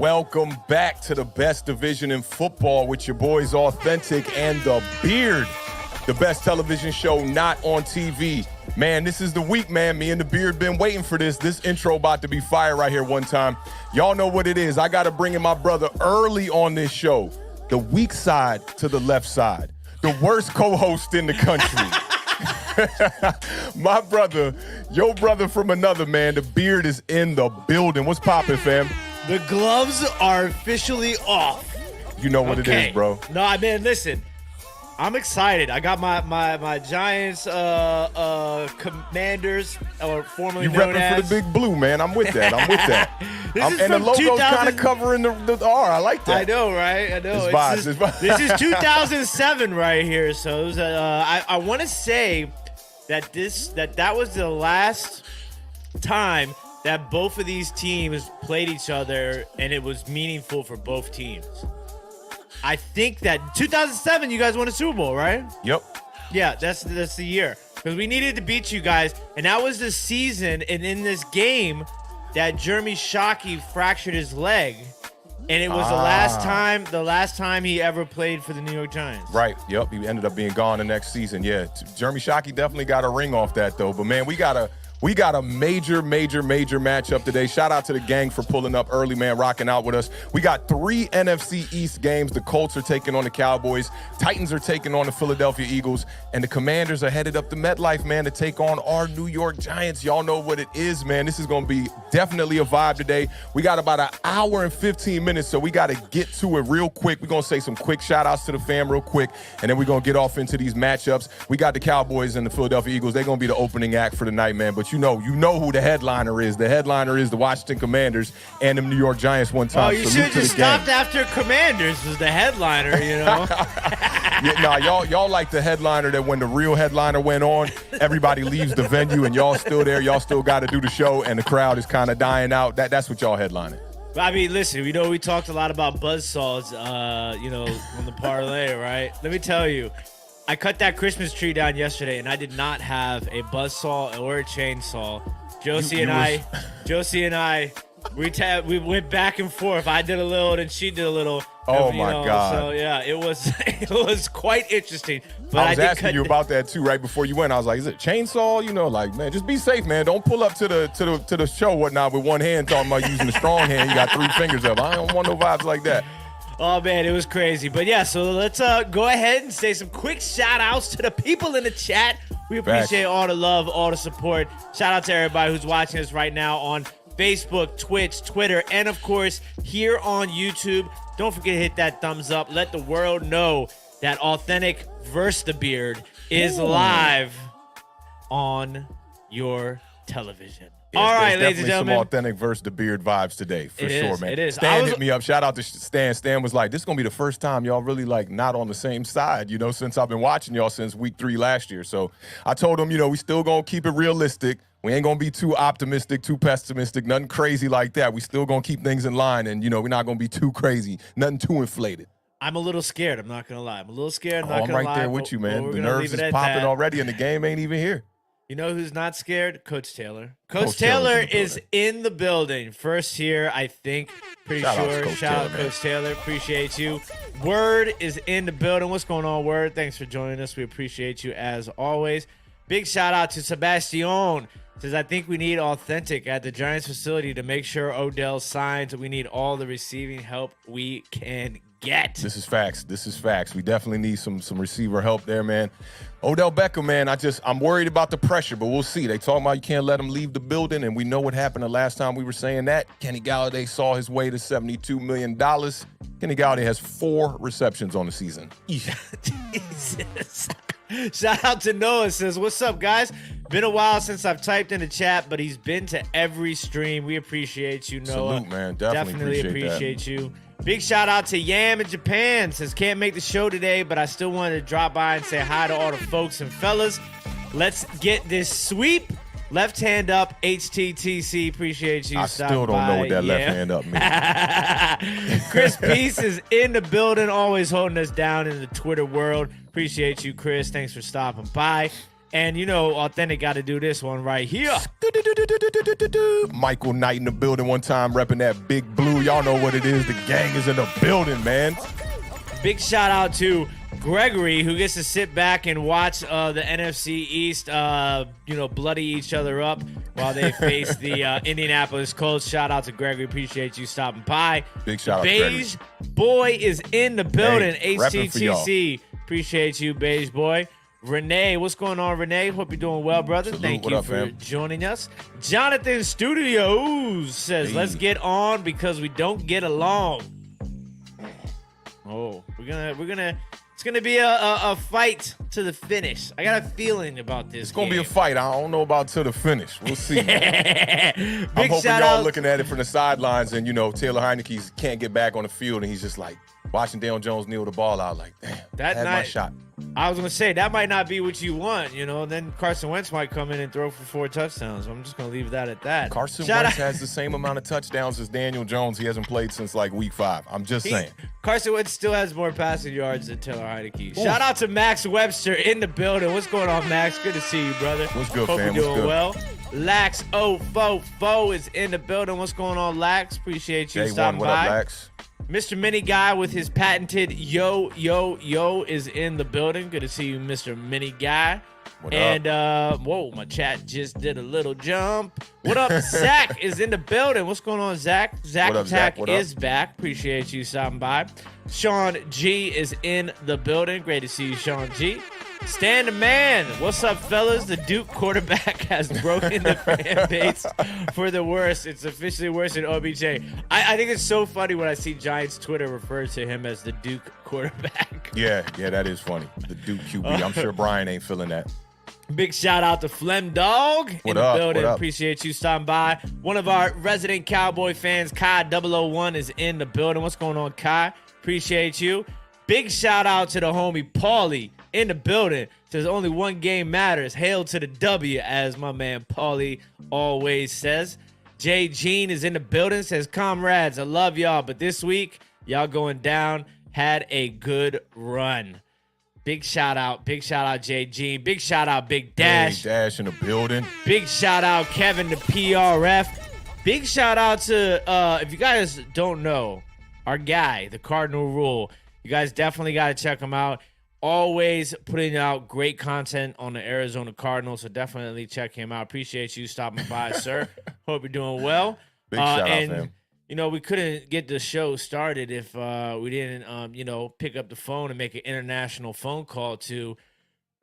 Welcome back to the best division in football with your boys Awthentik and The Beard, the best television show not on TV. Man, this is the week, man. Me and The Beard been waiting for this. This intro about to be fire right here one time. Y'all know what it is. I got to bring in my brother early on this show. The weak side to the left side. The worst co-host in the country. My brother, your brother from another, man. The Beard is in the building. What's poppin', fam? The gloves are officially off. You know what it is, bro. No, I mean, listen. I'm excited. I got my Giants Commanders, or formerly known as. You repping for the big blue, man. I'm with that. And the logo's kind of covering the R. I like that. I know, right? I know. It's vibes. This is 2007 right here. So it was, I want to say that that was the last time that both of these teams played each other, and it was meaningful for both teams. I think that 2007, you guys won a Super Bowl, right? Yep. Yeah, that's the year. Because we needed to beat you guys, and that was the season, and in this game, that Jeremy Shockey fractured his leg, and it was the last time he ever played for the New York Giants. Right, yep, he ended up being gone the next season, yeah. Jeremy Shockey definitely got a ring off that, though, but man, we got a major matchup today. Shout out to the gang for pulling up early, man, rocking out with us. We got 3 NFC East games. The Colts are taking on the Cowboys. Titans are taking on the Philadelphia Eagles. And the Commanders are headed up to MetLife, man, to take on our New York Giants. Y'all know what it is, man. This is going to be definitely a vibe today. We got about an hour and 15 minutes, so we got to get to it real quick. We're going to say some quick shout-outs to the fam real quick, and then we're going to get off into these matchups. We got the Cowboys and the Philadelphia Eagles. They're going to be the opening act for the night, man. But you know who the headliner is. The headliner is the Washington Commanders and the New York Giants one time. Oh, you should have just stopped after Commanders was the headliner, you know? Y'all like the headliner that when the real headliner went on, everybody leaves the venue and y'all still there. Y'all still got to do the show and the crowd is kind of dying out. That's what y'all headlining. I mean, listen, we talked a lot about buzzsaws, on the parlay, right? Let me tell you. I cut that Christmas tree down yesterday, and I did not have a buzzsaw or a chainsaw. Josie and I, we went back and forth. I did a little, and she did a little. Oh my God! So yeah, it was quite interesting. But I was asking you about that too right before you went. I was like, "Is it chainsaw?" Like, man, just be safe, man. Don't pull up to the show whatnot with one hand talking about using the strong hand. You got 3 fingers up. I don't want no vibes like that. Oh, man, it was crazy. But, yeah, so let's go ahead and say some quick shout-outs to the people in the chat. We appreciate all the love, all the support. Shout out to everybody who's watching us right now on Facebook, Twitch, Twitter, and, of course, here on YouTube. Don't forget to hit that thumbs up. Let the world know that Awthentik vs. The Beard is live on your television. Yes, all right, ladies and gentlemen. Some Awthentik versus The Beard vibes today, for sure, man. It is. Stan hit me up. Shout out to Stan. Stan was like, this is going to be the first time y'all really, not on the same side, since I've been watching y'all since week 3 last year. So I told him, we still going to keep it realistic. We ain't going to be too optimistic, too pessimistic, nothing crazy like that. We still going to keep things in line, and, we're not going to be too crazy, nothing too inflated. I'm a little scared. I'm not going to lie. I'm a little scared. I'm right there with you, man. The nerves is popping already, and the game ain't even here. You know who's not scared? Coach Taylor. Coach Taylor is in the building. First here, I think. Pretty sure. Shout out Coach Taylor. Appreciate you. Word is in the building. What's going on, Word? Thanks for joining us. We appreciate you as always. Big shout out to Sebastian. Says, I think we need Awthentik at the Giants facility to make sure Odell signs. We need all the receiving help we can get. This is facts. We definitely need some receiver help there, man. Odell Beckham, man, I'm worried about the pressure, but we'll see. They talking about you can't let him leave the building, and we know what happened the last time we were saying that. Kenny Galladay saw his way to $72 million. Kenny Galladay has 4 receptions on the season. Jesus. Shout out to Noah. Says, what's up, guys? Been a while since I've typed in the chat, but he's been to every stream. We appreciate you, Noah. Salute, man. Definitely appreciate you. Big shout out to Yam in Japan. Says, can't make the show today, but I still wanted to drop by and say hi to all the folks and fellas. Let's get this sweep. Left hand up, httc. Appreciate you. I still don't know what that left hand up means. Chris Peace is in the building, always holding us down in the Twitter world. Appreciate you, Chris. Thanks for stopping by. And you know, Authentic got to do this one right here. Michael Knight in the building one time, repping that big blue. Y'all know what it is. The gang is in the building, man. Big shout out to Gregory, who gets to sit back and watch the NFC East, bloody each other up while they face the Indianapolis Colts. Shout out to Gregory. Appreciate you stopping by. Big shout out to Gregory. Beige Boy is in the building. Hey, repping for y'all. httc. Appreciate you, Beige Boy. Renee, what's going on, Renee? Hope you're doing well, brother. Salute. Thank What you up, for fam? joining us. Jonathan Studios says, let's get on because we don't get along. Oh, it's gonna be a fight to the finish. I got a feeling about this. It's gonna be a fight. I don't know about to the finish. We'll see. Big I'm hoping shout y'all out. looking at it from the sidelines, and Taylor Heineke can't get back on the field, and he's just like watching Daniel Jones kneel the ball out, like, damn, That I had my night- shot. I was gonna say that might not be what you want, Then Carson Wentz might come in and throw for 4 touchdowns. I'm just gonna leave that at that. Carson Shout Wentz out- has the same amount of touchdowns as Daniel Jones. He hasn't played since like week 5. I'm just saying. Carson Wentz still has more passing yards than Taylor Heineke. Shout out to Max Webster in the building. What's going on, Max? Good to see you, brother. What's good, Hope fam? you're What's doing good? well. Lax 044 is in the building. What's going on, Lax? Appreciate you Day one, stopping what by. up, Lax? Mr. Mini Guy with his patented yo is in the building. Good to see you, Mr. Mini Guy. What and whoa, my chat just did a little jump. What up? Zach is in the building. What's going on, Zach? Zach What up, Attack Zach? What up? is back. Appreciate you stopping by. Sean G is in the building. Great to see you, Sean G. Stan the man. What's up, fellas? The Duke quarterback has broken the fan base for the worst. It's officially worse than OBJ. I think it's so funny when I see Giants Twitter refer to him as the Duke quarterback. Yeah, that is funny. The Duke QB. I'm sure Brian ain't feeling that. Big shout out to Flem Dog in the building. Appreciate you stopping by. One of our resident Cowboy fans, Kai 001, is in the building. What's going on, Kai? Appreciate you. Big shout out to the homie Paulie in the building. Says only one game matters. Hail to the W, as my man Paulie always says. Jay Jean is in the building. Says, comrades, I love y'all, but this week y'all going down. Had a good run. Big shout out, Jay Jean. Big shout out, Big Dash. Big Dash in the building. Big shout out, Kevin the PRF. Big shout out to, if you guys don't know, our guy, the Cardinal Rule. You guys definitely got to check him out. Always putting out great content on the Arizona Cardinals, so definitely check him out. Appreciate you stopping by, sir. Hope you're doing well. Big shout out, fam. We couldn't get the show started if we didn't, pick up the phone and make an international phone call to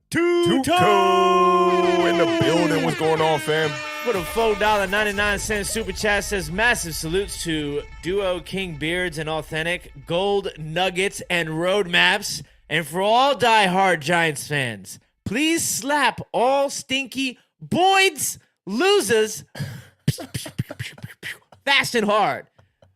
Tuto in the building. What's going on, fam? For the $4.99 super chat says, massive salutes to Duo King Beards and Authentic, Gold Nuggets and Roadmaps. And for all diehard Giants fans, please slap all stinky Boyd's losers fast and hard.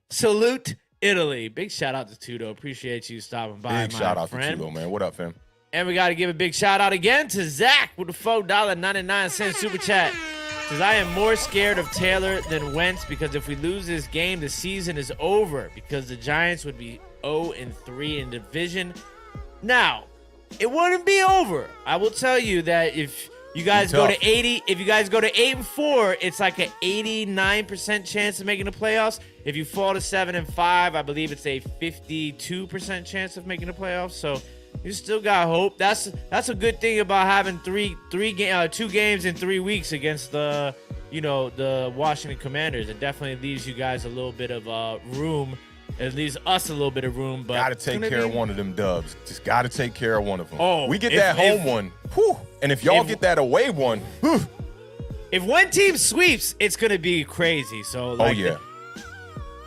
Salute Italy. Big shout out to Tudo. Appreciate you stopping by, Big my shout out friend. to Tudo, man. What up, fam? And we got to give a big shout out again to Zach with the $4.99 super chat. Says, I am more scared of Taylor than Wentz because if we lose this game, the season is over because the Giants would be 0-3 in division. Now, it wouldn't be over. I will tell you that if you guys go to 8-4, it's like an 89% chance of making the playoffs. If you fall to 7-5, I believe it's a 52% chance of making the playoffs. So you still got hope. That's a good thing about having 2 games in 3 weeks against the Washington Commanders. It definitely leaves you guys a little bit of room. It leaves us a little bit of room, but gotta take care of one of them dubs. Just gotta take care of one of them. Oh, we get that home one, whew, and if y'all get that away one, whew. If one team sweeps, it's gonna be crazy. So, like,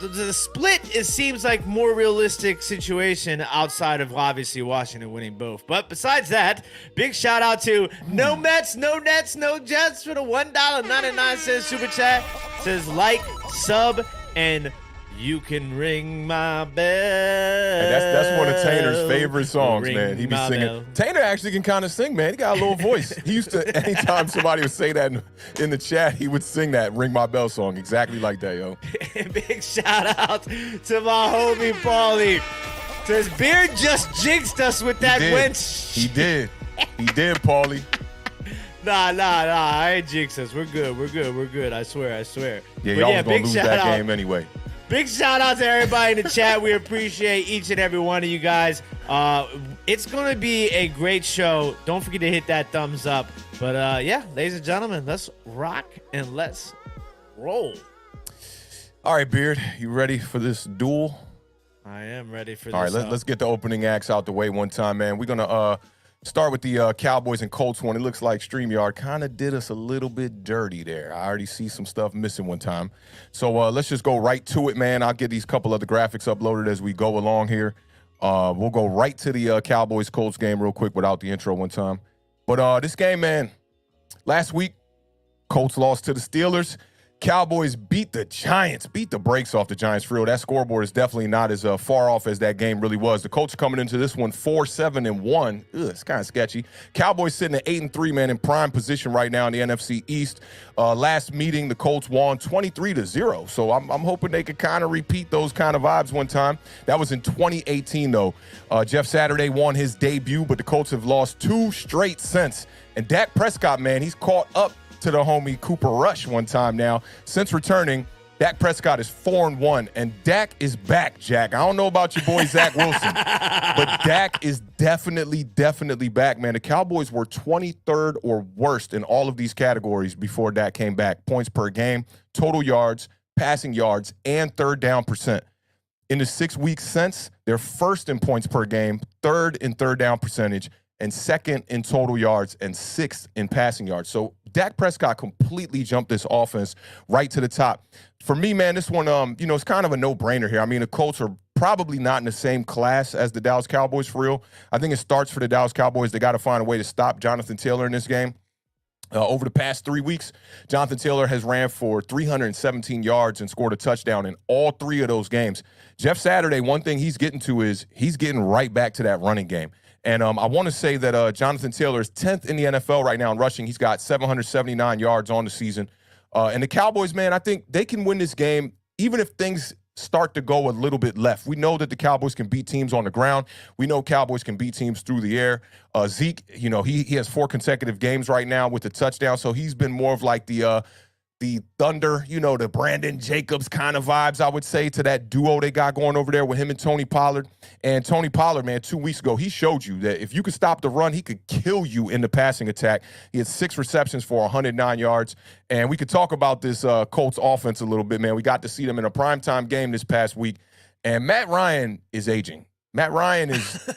the split seems like more realistic situation outside of obviously Washington winning both. But besides that, big shout out to No Mets, No Nets, No Jets for the $1.99 super chat. Says like, sub, and you can ring my bell. And that's one of Tanner's favorite songs, Ring man. He be my singing. bell. Tanner actually can kind of sing, man. He got a little voice. He used to, anytime somebody would say that in the chat, he would sing that Ring My Bell song exactly like that, yo. Big shout out to my homie Paulie. Says Beard just jinxed us with that winch. He did, Paulie. Nah. I ain't jinx us. We're good. I swear. Yeah, y'all was going to lose that game anyway. Big shout out to everybody in the chat. We appreciate each and every one of you guys. It's going to be a great show. Don't forget to hit that thumbs up. But yeah, ladies and gentlemen, let's rock and let's roll. All right, Beard, you ready for this duel? I am ready for this. All right, let's get the opening acts out the way one time, man. We're going to start with the Cowboys and Colts one. It looks like StreamYard kind of did us a little bit dirty there. I already see some stuff missing one time. So let's just go right to it, man. I'll get these couple of the graphics uploaded as we go along here. We'll go right to the Cowboys-Colts game real quick without the intro one time. But this game, man, last week, Colts lost to the Steelers. Cowboys beat the Giants, beat the brakes off the Giants for real. That scoreboard is definitely not as far off as that game really was. The Colts coming into this one 4-7-1. It's kind of sketchy. Cowboys sitting at 8-3, man, in prime position right now in the NFC East. Last meeting, the Colts won 23-0. So I'm hoping they could kind of repeat those kind of vibes one time. That was in 2018, though. Jeff Saturday won his debut, but the Colts have lost 2 straight since. And Dak Prescott, man, he's caught up to the homie Cooper Rush one time now. Since returning, Dak Prescott is 4-1, and Dak is back, Jack. I don't know about your boy Zach Wilson, but Dak is definitely back, man. The Cowboys were 23rd or worst in all of these categories before Dak came back. Points per game, total yards, passing yards, and third down percent. In the 6 weeks since, they're first in points per game, third in third down percentage, and second in total yards and sixth in passing yards. So Dak Prescott completely jumped this offense right to the top. For me, man, this one, it's kind of a no-brainer here. I mean, the Colts are probably not in the same class as the Dallas Cowboys for real. I think it starts for the Dallas Cowboys. They got to find a way to stop Jonathan Taylor in this game. Over the past 3 weeks, Jonathan Taylor has ran for 317 yards and scored a touchdown in all 3 of those games. Jeff Saturday, one thing he's getting to is he's getting right back to that running game. And I want to say that Jonathan Taylor is 10th in the NFL right now in rushing. He's got 779 yards on the season. And the Cowboys, man, I think they can win this game even if things start to go a little bit left. We know that the Cowboys can beat teams on the ground. We know Cowboys can beat teams through the air. Zeke, he has 4 consecutive games right now with a touchdown, so he's been more of like the Thunder, the Brandon Jacobs kind of vibes, I would say, to that duo they got going over there with him and Tony Pollard. And Tony Pollard, man, 2 weeks ago, he showed you that if you could stop the run, he could kill you in the passing attack. He had 6 receptions for 109 yards. And we could talk about this Colts offense a little bit, man. We got to see them in a primetime game this past week. And Matt Ryan is aging. Matt Ryan is...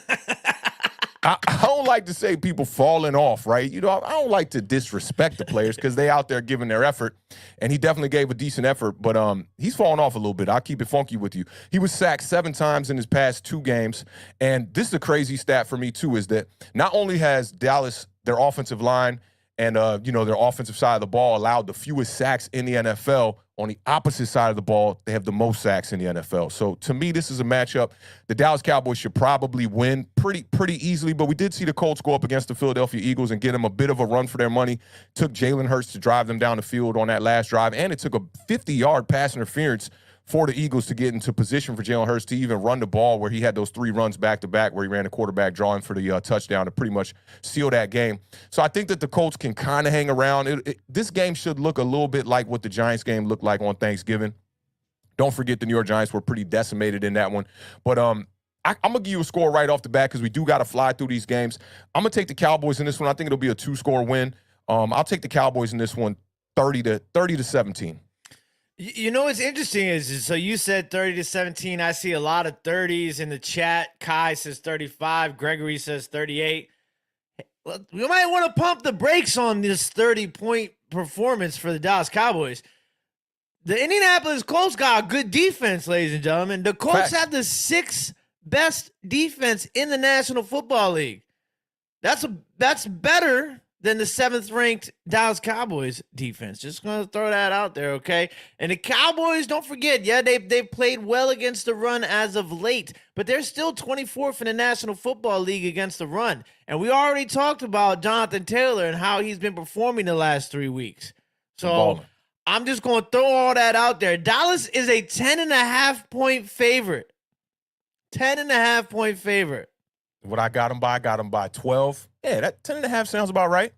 I don't like to say people falling off, right? I don't like to disrespect the players because they out there giving their effort, and he definitely gave a decent effort, but he's falling off a little bit. I'll keep it funky with you. He was sacked 7 times in his past 2 games, and this is a crazy stat for me too, is that not only has Dallas, their offensive line, and their offensive side of the ball allowed the fewest sacks in the NFL. On the opposite side of the ball, they have the most sacks in the NFL. So to me, this is a matchup the Dallas Cowboys should probably win pretty easily. But we did see the Colts go up against the Philadelphia Eagles and get them a bit of a run for their money. Took Jalen Hurts to drive them down the field on that last drive, and it took a 50-yard pass interference for the Eagles to get into position for Jalen Hurts to even run the ball, where he had those 3 runs back-to-back where he ran the quarterback drawing for the touchdown to pretty much seal that game. So I think that the Colts can kind of hang around. This game should look a little bit like what the Giants game looked like on Thanksgiving. Don't forget the New York Giants were pretty decimated in that one. But I'm going to give you a score right off the bat because we do got to fly through these games. I'm going to take the Cowboys in this one. I think it'll be a 2-score win. I'll take the Cowboys in this one 30-17. What's interesting is so you said 30-17. I see a lot of 30s in the chat. Kai says 35. Gregory says 38. We might want to pump the brakes on this 30-point performance for the Dallas Cowboys. The Indianapolis Colts got a good defense, ladies and gentlemen. The Colts have the 6th best defense in the National Football League. That's better than the 7th-ranked Dallas Cowboys defense. Just going to throw that out there, okay? And the Cowboys, don't forget, they've played well against the run as of late, but they're still 24th in the National Football League against the run. And we already talked about Jonathan Taylor and how he's been performing the last 3 weeks. So I'm just going to throw all that out there. Dallas is a 10.5-point favorite. 10.5-point favorite. What I got them by 12. Yeah, that 10.5 sounds about right.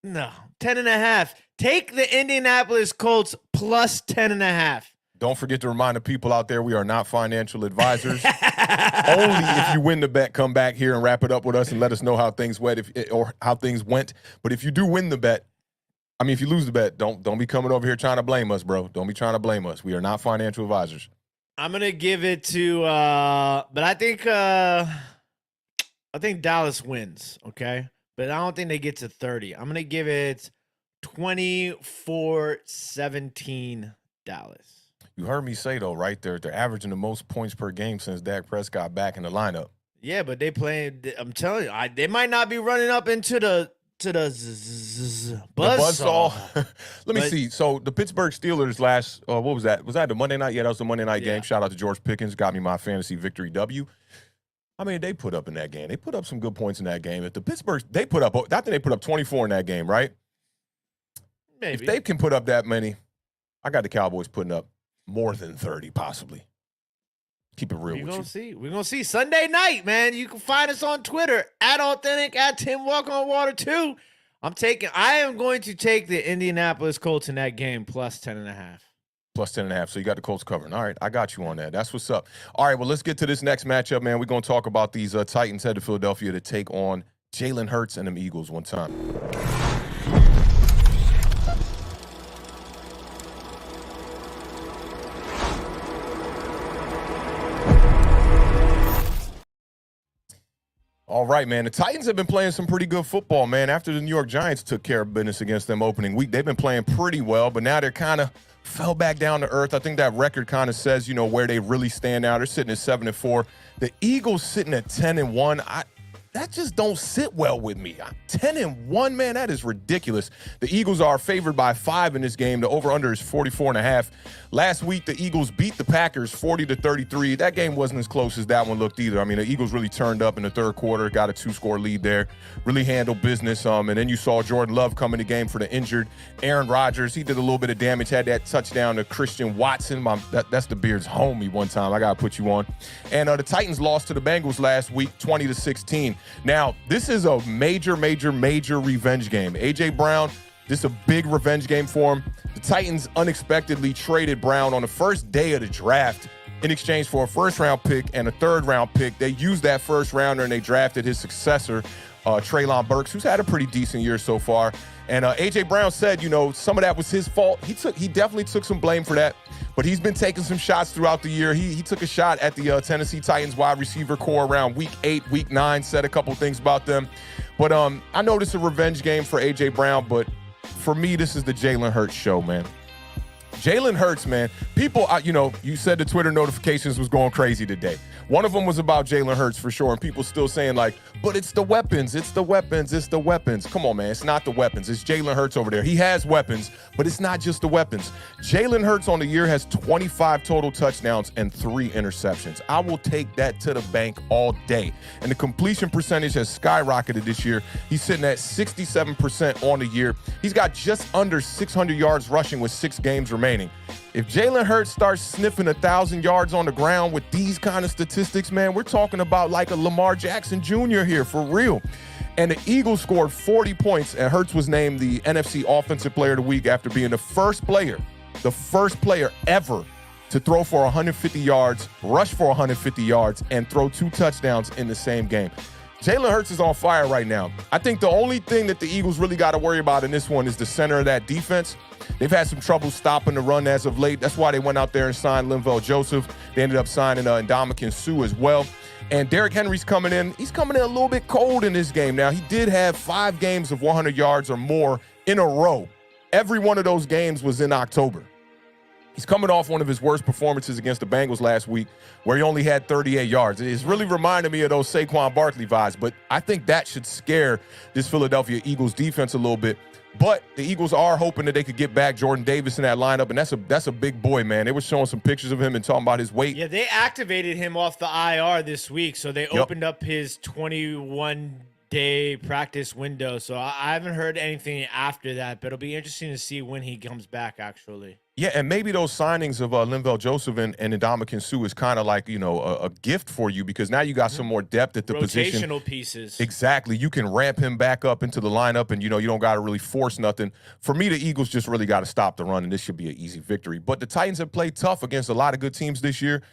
No, 10.5. Take the Indianapolis Colts plus 10.5. Don't forget to remind the people out there we are not financial advisors. Only if you win the bet, come back here and wrap it up with us and let us know how things went or how things went. But if you do win the bet, if you lose the bet, don't be coming over here trying to blame us, bro. Don't be trying to blame us. We are not financial advisors. I'm gonna give it to, but I think Dallas wins. Okay, but I don't think they get to 30. I'm gonna give it 24-17 Dallas. You heard me say, though, right there, they're averaging the most points per game since Dak Prescott back in the lineup. Yeah, but they playing. I'm telling you, they might not be running up into the buzzsaw. Let me see. So the Pittsburgh Steelers last, what was that? Was that the Monday night? Yeah, that was the Monday night game. Shout out to George Pickens. Got me my fantasy victory W. They put up in that game. They put up some good points in that game. If the Pittsburgh, I think they put up 24 in that game, right? Maybe. If they can put up that many, I got the Cowboys putting up more than 30, possibly. Keep it real with you. We're going to see. Sunday night, man. You can find us on Twitter, @Awthentik, @TimWalkOnWater 2. I am going to take the Indianapolis Colts in that game plus 10.5. Plus 10.5. So you got the Colts covering. All right, I got you on that. That's what's up. All right, well, let's get to this next matchup, man. We're going to talk about these Titans head to Philadelphia to take on Jalen Hurts and them Eagles one time. All right, man. The Titans have been playing some pretty good football, man. After the New York Giants took care of business against them opening week, they've been playing pretty well, but now they're kind of fell back down to earth. I think that record kind of says, where they really stand out. They're sitting at 7-4. The Eagles sitting at 10-1. That just don't sit well with me. 10-1, man, that is ridiculous. The Eagles are favored by 5 in this game. The over-under is 44.5. Last week, the Eagles beat the Packers 40-33. That game wasn't as close as that one looked either. The Eagles really turned up in the third quarter, got a 2-score lead there, really handled business. And then you saw Jordan Love come in the game for the injured Aaron Rodgers. He did a little bit of damage, had that touchdown to Christian Watson. That's the Beard's homie one time. I got to put you on. And the Titans lost to the Bengals last week, 20-16. Now, this is a major revenge game. A.J. Brown, this is a big revenge game for him. The Titans unexpectedly traded Brown on the first day of the draft in exchange for a first-round pick and a third-round pick. They used that first-rounder, and they drafted his successor, Treylon Burks, who's had a pretty decent year so far. And A.J. Brown said, some of that was his fault. He definitely took some blame for that, but he's been taking some shots throughout the year. He took a shot at the Tennessee Titans wide receiver core around week 8, week 9, said a couple things about them. But I know this is a revenge game for A.J. Brown, but for me, this is the Jalen Hurts show, man. Jalen Hurts, man. People, you said the Twitter notifications was going crazy today. One of them was about Jalen Hurts for sure, and people still saying but it's the weapons, it's the weapons, it's the weapons. Come on, man, it's not the weapons. It's Jalen Hurts over there. He has weapons, but it's not just the weapons. Jalen Hurts on the year has 25 total touchdowns and 3 interceptions. I will take that to the bank all day. And the completion percentage has skyrocketed this year. He's sitting at 67% on the year. He's got just under 600 yards rushing with 6 games remaining. If Jalen Hurts starts sniffing 1,000 yards on the ground with these kind of statistics, man, we're talking about like a Lamar Jackson Jr. here, for real. And the Eagles scored 40 points, and Hurts was named the NFC Offensive Player of the Week after being the first player ever to throw for 150 yards, rush for 150 yards, and throw 2 touchdowns in the same game. Jalen Hurts is on fire right now. I think the only thing that the Eagles really got to worry about in this one is the center of that defense. They've had some trouble stopping the run as of late. That's why they went out there and signed Linval Joseph. They ended up signing Ndamukong Suh as well. And Derrick Henry's coming in. He's coming in a little bit cold in this game. Now, he did have 5 games of 100 yards or more in a row. Every one of those games was in October. He's coming off one of his worst performances against the Bengals last week, where he only had 38 yards. It's really reminding me of those Saquon Barkley vibes, but I think that should scare this Philadelphia Eagles defense a little bit. But the Eagles are hoping that they could get back Jordan Davis in that lineup, and that's a big boy, man. They were showing some pictures of him and talking about his weight. Yeah, they activated him off the IR this week, so they opened up his 21-day practice window. So I haven't heard anything after that, but it'll be interesting to see when he comes back, actually. Yeah, and maybe those signings of Linval Joseph and Ndamukong Suh is kind of like, a gift for you because now you got some more depth at the position. Rotational pieces. Exactly. You can ramp him back up into the lineup, and, you don't got to really force nothing. For me, the Eagles just really got to stop the run, and this should be an easy victory. But the Titans have played tough against a lot of good teams this year.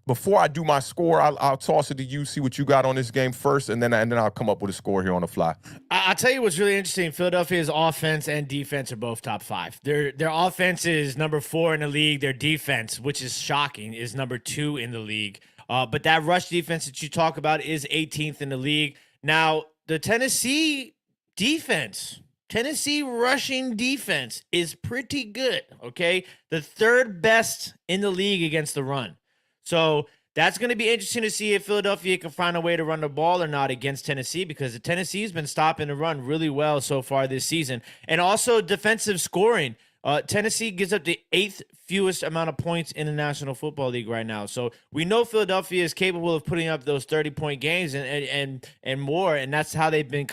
Before I do my score, I'll toss it to you, see what you got on this game first, and then I'll come up with a score here on the fly. I'll tell you what's really interesting. Philadelphia's offense and defense are both top 5. Their offense is number 4 in the league. Their defense, which is shocking, is number 2 in the league. But that rush defense that you talk about is 18th in the league. Now, the Tennessee rushing defense is pretty good, okay? The 3rd best in the league against the run. So that's going to be interesting to see if Philadelphia can find a way to run the ball or not against Tennessee, because the Tennessee's been stopping the run really well so far this season. And also defensive scoring. Tennessee gives up the 8th fewest amount of points in the National Football League right now. So we know Philadelphia is capable of putting up those 30-point games and more, and that's how they've been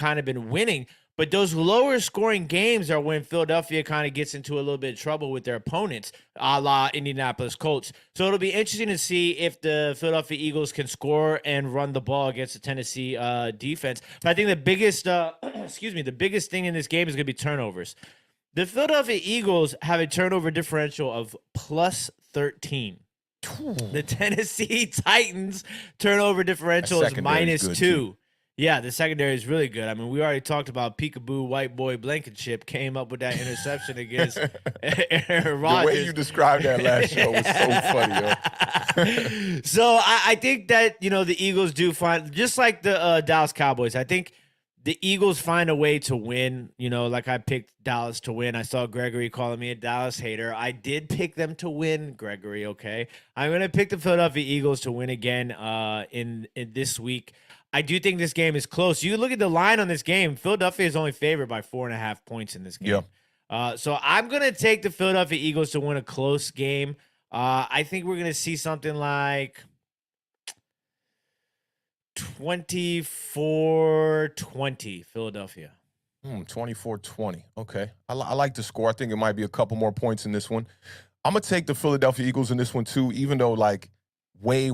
winning. But those lower scoring games are when Philadelphia kind of gets into a little bit of trouble with their opponents, a la Indianapolis Colts. So it'll be interesting to see if the Philadelphia Eagles can score and run the ball against the Tennessee defense. But I think the biggest, the biggest thing in this game is going to be turnovers. The Philadelphia Eagles have a turnover differential of plus 13. The Tennessee Titans turnover differential is minus 2. Yeah, the secondary is really good. I mean, we already talked about Peekaboo, White Boy, Blankenship came up with that interception against Aaron Rodgers. The way you described that last show was so funny, yo. So I think that, the Eagles do find, just like the Dallas Cowboys, I think the Eagles find a way to win. Like I picked Dallas to win. I saw Gregory calling me a Dallas hater. I did pick them to win, Gregory, okay? I'm going to pick the Philadelphia Eagles to win again in this week. I do think this game is close. You look at the line on this game. Philadelphia is only favored by 4.5 points in this game. Yeah. So I'm going to take the Philadelphia Eagles to win a close game. I think we're going to see something like 24-20 Philadelphia. 24-20. Okay. I like the score. I think it might be a couple more points in this one. I'm going to take the Philadelphia Eagles in this one too, even though way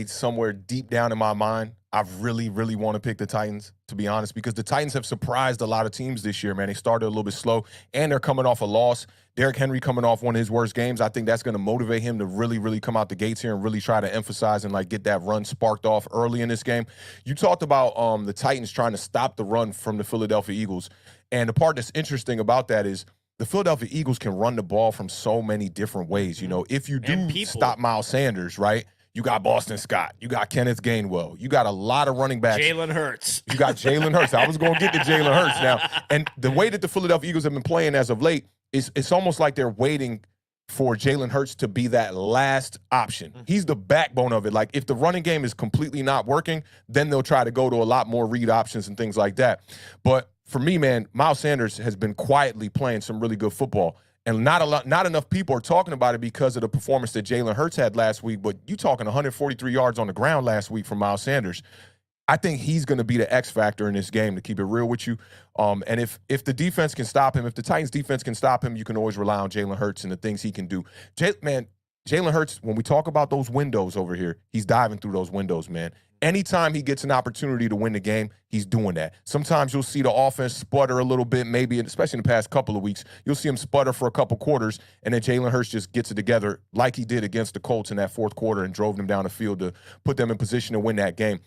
somewhere deep down in my mind, I really, really want to pick the Titans, to be honest, because the Titans have surprised a lot of teams this year, man. They started a little bit slow, and they're coming off a loss. Derrick Henry coming off one of his worst games. I think that's going to motivate him to really, really come out the gates here and really try to emphasize and, get that run sparked off early in this game. You talked about the Titans trying to stop the run from the Philadelphia Eagles, and the part that's interesting about that is the Philadelphia Eagles can run the ball from so many different ways. If you do stop Miles Sanders, right, you got Boston Scott. You got Kenneth Gainwell. You got a lot of running backs. Jalen Hurts. You got Jalen Hurts. I was going to get to Jalen Hurts now. And the way that the Philadelphia Eagles have been playing as of late, it's almost like they're waiting for Jalen Hurts to be that last option. He's the backbone of it. Like, if the running game is completely not working, then they'll try to go to a lot more read options and things like that. But for me, man, Miles Sanders has been quietly playing some really good football. And not enough people are talking about it because of the performance that Jalen Hurts had last week. But you talking 143 yards on the ground last week from Miles Sanders. I think he's going to be the X factor in this game, to keep it real with you. And if the defense can stop him, if the Titans defense can stop him, you can always rely on Jalen Hurts and the things he can do. Jalen Hurts, when we talk about those windows over here, he's diving through those windows, man. Anytime he gets an opportunity to win the game, he's doing that. Sometimes you'll see the offense sputter a little bit, maybe, especially in the past couple of weeks. You'll see him sputter for a couple quarters, and then Jalen Hurts just gets it together like he did against the Colts in that fourth quarter and drove them down the field to put them in position to win that game.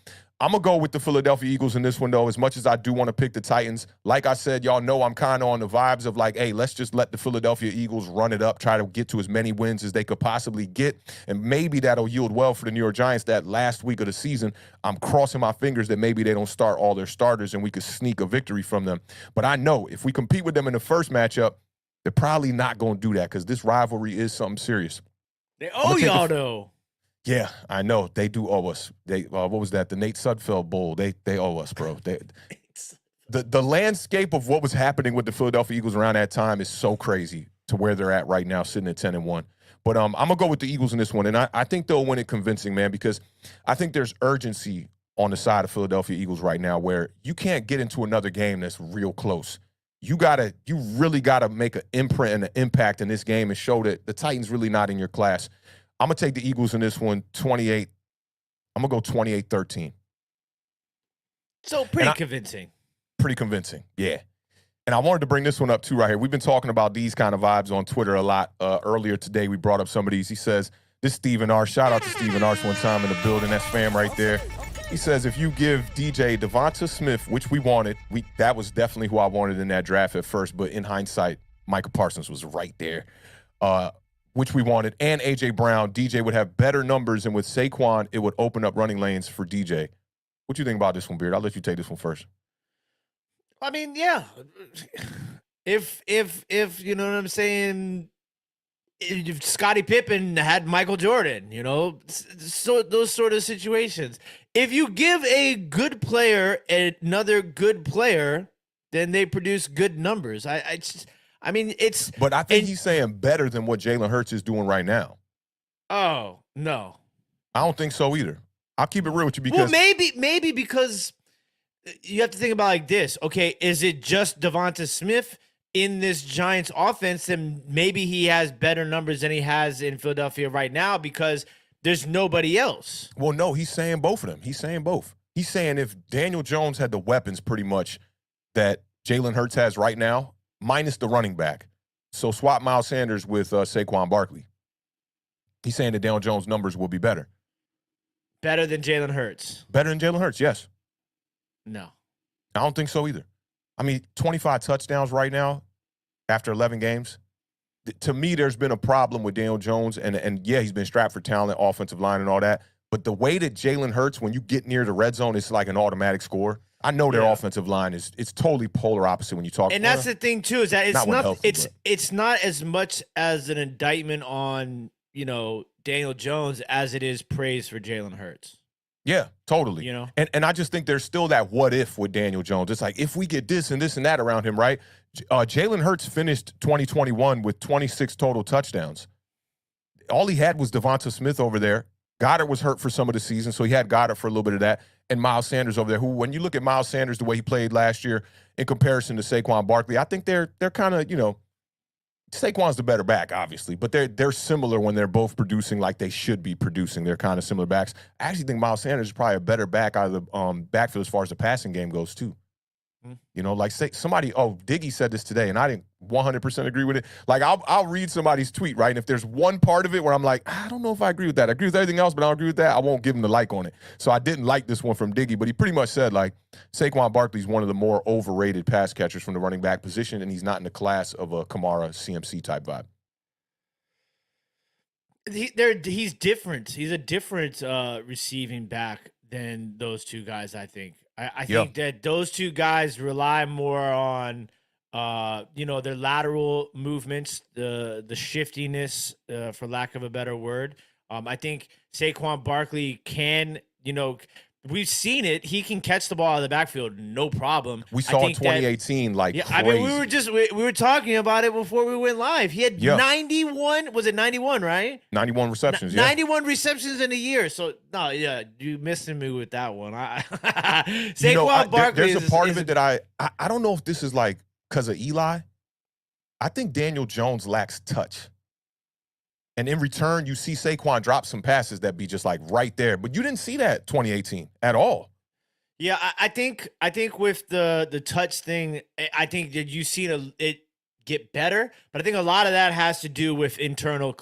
I'm going to go with the Philadelphia Eagles in this one, though, as much as I do want to pick the Titans. Like I said, y'all know I'm kind of on the vibes of hey, let's just let the Philadelphia Eagles run it up, try to get to as many wins as they could possibly get, and maybe that'll yield well for the New York Giants that last week of the season. I'm crossing my fingers that maybe they don't start all their starters and we could sneak a victory from them. But I know if we compete with them in the first matchup, they're probably not going to do that because this rivalry is something serious. They owe y'all, though. Yeah, I know. They do owe us. What was that? The Nate Sudfeld Bowl. They owe us, bro. The landscape of what was happening with the Philadelphia Eagles around that time is so crazy to where they're at right now, sitting at 10-1. But I'm going to go with the Eagles in this one, and I think they'll win it convincing, man, because I think there's urgency on the side of Philadelphia Eagles right now where you can't get into another game that's real close you really gotta make an imprint and an impact in this game and show that the Titans really not in your class. I'm gonna take the Eagles in this one, 28. I'm gonna go 28-13. So pretty convincing. Pretty convincing, yeah. And I wanted to bring this one up too right here. We've been talking about these kind of vibes on Twitter a lot. Earlier today, we brought up some of these. He says, this Stephen R. Shout out to Stephen Arsh one time in the building. That's fam right there. He says, if you give DJ Devonta Smith, which we wanted, that was definitely who I wanted in that draft at first, but in hindsight, Micah Parsons was right there, which we wanted, and A.J. Brown, DJ would have better numbers, and with Saquon, it would open up running lanes for DJ. What you think about this one, Beard? I'll let you take this one first. I mean, yeah. If you know what I'm saying, if Scottie Pippen had Michael Jordan, so those sort of situations. If you give a good player another good player, then they produce good numbers. But I think he's saying better than what Jalen Hurts is doing right now. Oh, no. I don't think so either. I'll keep it real with you because maybe because you have to think about like this. Okay, is it just Devonta Smith in this Giants offense? Then maybe he has better numbers than he has in Philadelphia right now because there's nobody else. Well, no, he's saying both of them. He's saying both. He's saying if Daniel Jones had the weapons pretty much that Jalen Hurts has right now, minus the running back. So swap Miles Sanders with Saquon Barkley. He's saying that Daniel Jones' numbers will be better. Better than Jalen Hurts. Better than Jalen Hurts, yes. No. I don't think so either. I mean, 25 touchdowns right now after 11 games. To me, there's been a problem with Daniel Jones, and yeah, he's been strapped for talent, offensive line and all that. But the way that Jalen Hurts, when you get near the red zone, it's like an automatic score. I know their offensive line it's totally polar opposite when you talk. And that's the thing too, is that it's not as much as an indictment on, Daniel Jones as it is praise for Jalen Hurts. Yeah, totally. And I just think there's still that what if with Daniel Jones. It's like if we get this and this and that around him, right? Jalen Hurts finished 2021 with 26 total touchdowns. All he had was Devonta Smith over there. Goddard was hurt for some of the season, so he had Goddard for a little bit of that. And Miles Sanders over there, who, when you look at Miles Sanders, the way he played last year in comparison to Saquon Barkley, I think they're kind of, Saquon's the better back, obviously, but they're similar when they're both producing like they should be producing. They're kind of similar backs. I actually think Miles Sanders is probably a better back out of the backfield as far as the passing game goes, too. Like say somebody, Diggy said this today, and I didn't 100% agree with it. Like I'll read somebody's tweet, right? And if there's one part of it where I'm like, I don't know if I agree with that. I agree with everything else, but I don't agree with that. I won't give him the like on it. So I didn't like this one from Diggy, but he pretty much said like Saquon Barkley's one of the more overrated pass catchers from the running back position, and he's not in the class of a Kamara CMC type vibe. He's different. He's a different receiving back than those two guys, I think. I think that those two guys rely more on, their lateral movements, the shiftiness, for lack of a better word. I think Saquon Barkley can, we've seen it. He can catch the ball out of the backfield, no problem. We saw in 2018, crazy. I mean, we were talking about it before we went live. He had 91. Was it 91? Right? 91 receptions. 91 receptions in a year. So no, you missing me with that one. Saquon Barkley. There's a part of it that I don't know if this is like because of Eli. I think Daniel Jones lacks touch. And in return, you see Saquon drop some passes that be just like right there. But you didn't see that 2018 at all. Yeah, I think with the touch thing, I think that you've seen it get better. But I think a lot of that has to do with internal,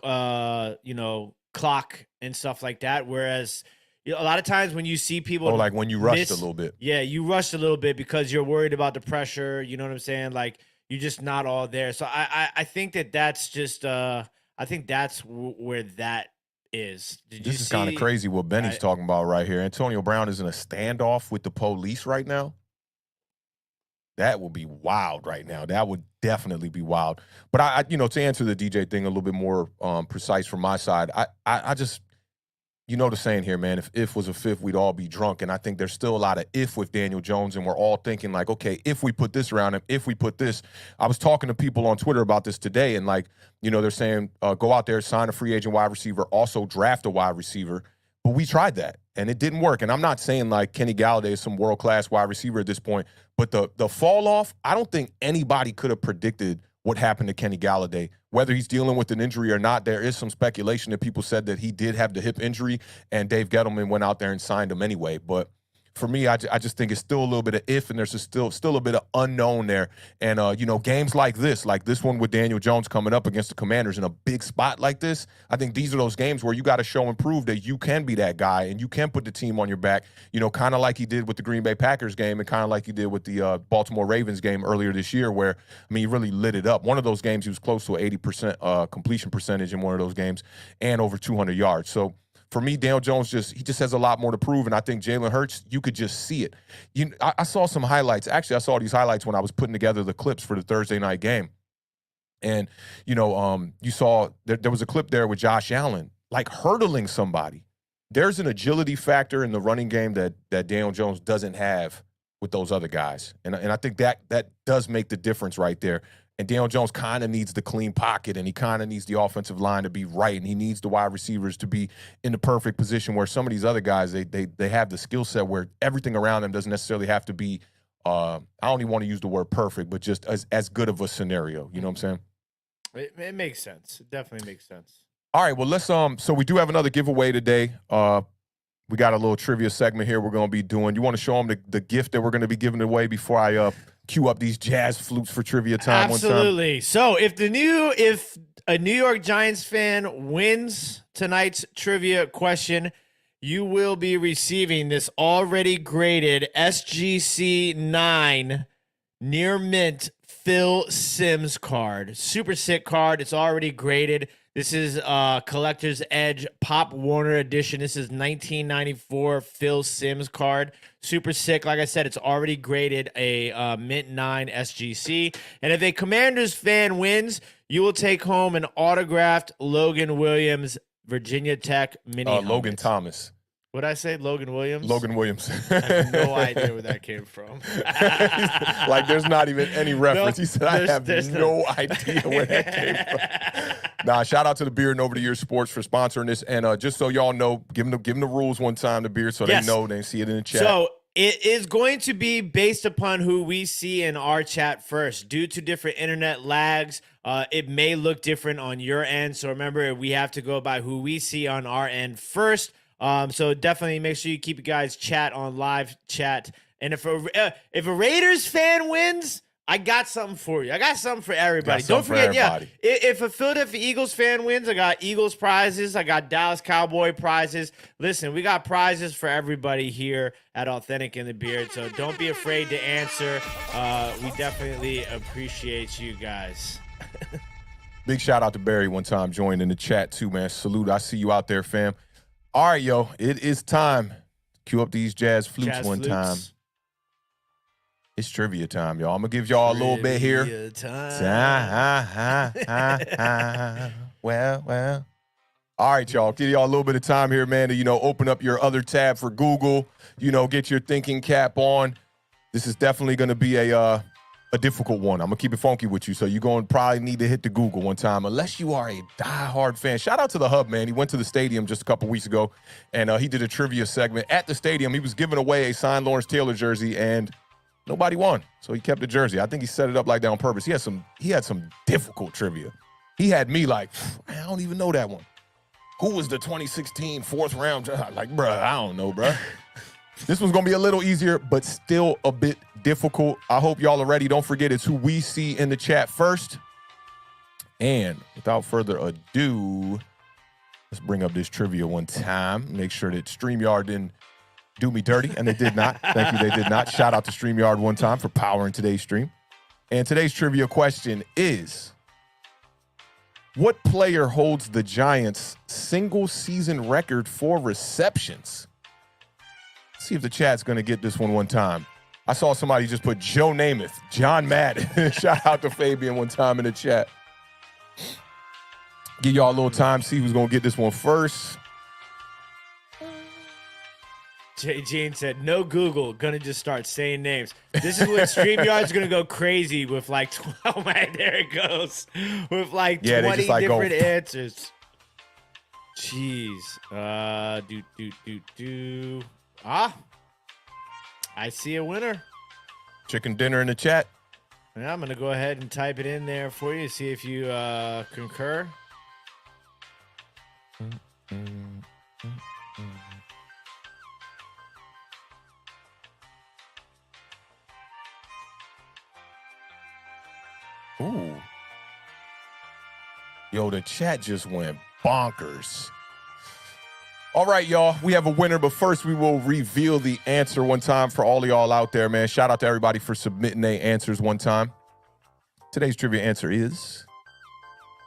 clock and stuff like that. Whereas a lot of times when you see people, like when you rushed a little bit. Yeah, you rushed a little bit because you're worried about the pressure. You know what I'm saying? Like you're just not all there. So I think that's just. I think that's where that is. This is kind of crazy what Benny's talking about right here. Antonio Brown is in a standoff with the police right now. That would be wild right now. That would definitely be wild. But I to answer the DJ thing a little bit more precise from my side, I just, the saying here, man, if was a fifth, we'd all be drunk. And I think there's still a lot of if with Daniel Jones, and we're all thinking like, okay, if we put this around him, if we put this. I was talking to people on Twitter about this today, and like, they're saying go out there, sign a free agent wide receiver, also draft a wide receiver. But we tried that. and it didn't work. And I'm not saying like Kenny Galladay is some world-class wide receiver at this point, but the fall off, I don't think anybody could have predicted what happened to Kenny Galladay. Whether he's dealing with an injury or not, there is some speculation that people said that he did have the hip injury, and Dave Gettleman went out there and signed him anyway. But for me, I just think it's still a little bit of if, and there's still a bit of unknown there. And, games like this one with Daniel Jones coming up against the Commanders in a big spot like this, I think these are those games where you got to show and prove that you can be that guy and you can put the team on your back, kind of like he did with the Green Bay Packers game and kind of like he did with the Baltimore Ravens game earlier this year where, he really lit it up. One of those games, he was close to an 80% completion percentage in one of those games and over 200 yards. So, for me, Daniel Jones he just has a lot more to prove, and I think Jalen Hurts, you could just see it. I saw some highlights. Actually, I saw these highlights when I was putting together the clips for the Thursday night game. And, you saw there was a clip there with Josh Allen, like hurdling somebody. There's an agility factor in the running game that Daniel Jones doesn't have with those other guys. And I think that does make the difference right there. And Daniel Jones kind of needs the clean pocket, and he kind of needs the offensive line to be right, and he needs the wide receivers to be in the perfect position where some of these other guys, they have the skill set where everything around them doesn't necessarily have to be, I don't even want to use the word perfect, but just as good of a scenario. You know what I'm saying? It makes sense. It definitely makes sense. All right, well, let's so we do have another giveaway today. We got a little trivia segment here we're going to be doing. You want to show them the gift that we're going to be giving away before I cue up these jazz flutes for trivia time? Absolutely. One time? So if a New York Giants fan wins tonight's trivia question, you will be receiving this already graded SGC 9 near mint Phil Simms card. Super sick card. It's already graded. This is Collector's Edge Pop Warner edition. This is 1994 Phil Simms card. Super sick. Like I said, it's already graded a Mint 9 SGC. And if a Commanders fan wins, you will take home an autographed Logan Williams Virginia Tech mini helmet. Logan Thomas. What did I say? Logan Williams? Logan Williams. I have no idea where that came from. Like, there's not even any reference. Nope, he said, I have no idea where that came from. Nah, shout out to the Beard and Over the Years Sports for sponsoring this. And just so y'all know, give them the rules one time, the Beard, so Yes. they know, they see it in the chat. So it is going to be based upon who we see in our chat first. Due to different internet lags, it may look different on your end. So remember, we have to go by who we see on our end first. So definitely make sure you keep you guys chat on live chat. And if a Raiders fan wins, I got something for you. I got something for everybody. Don't forget, if a Philadelphia Eagles fan wins, I got Eagles prizes. I got Dallas Cowboy prizes. Listen, we got prizes for everybody here at Awthentik and The Beard. So don't be afraid to answer. We definitely appreciate you guys. Big shout out to Barry one time, joined in the chat too, man. Salute. I see you out there, fam. All right, yo, it is time. Cue up these jazz flutes time. It's trivia time, y'all. I'm going to give y'all a little bit here. Well. All right, y'all. Give y'all a little bit of time here, man, to, open up your other tab for Google, get your thinking cap on. This is definitely going to be a difficult one. I'm going to keep it funky with you, so you're going to probably need to hit the Google one time, unless you are a diehard fan. Shout out to the Hub, man. He went to the stadium just a couple weeks ago, and he did a trivia segment at the stadium. He was giving away a signed Lawrence Taylor jersey, and nobody won, so he kept the jersey. I think he set it up like that on purpose. He had some difficult trivia. He had me like, I don't even know that one. Who was the 2016 fourth round? Like, bruh, I don't know, bruh. This one's going to be a little easier, but still a bit difficult. I hope y'all are ready. Don't forget, it's who we see in the chat first. And without further ado, let's bring up this trivia one time. Make sure that StreamYard didn't do me dirty, and they did not. Thank you, they did not. Shout out to StreamYard one time for powering today's stream. And today's trivia question is, what player holds the Giants' single-season record for receptions? Let's see if the chat's going to get this one time. I saw somebody just put Joe Namath, John Madden. Shout out to Fabian one time in the chat. Give y'all a little time, see who's going to get this one first. Jay Jean said, no Google, gonna just start saying names. This is when StreamYard's gonna go crazy with like 12, man, there it goes. With like 20 different answers. Jeez. I see a winner. Chicken dinner in the chat. Yeah, I'm going to go ahead and type it in there for you, see if you concur. Ooh. Yo, the chat just went bonkers. All right, y'all, we have a winner, but first we will reveal the answer one time for all of y'all out there, man. Shout out to everybody for submitting their answers one time. Today's trivia answer is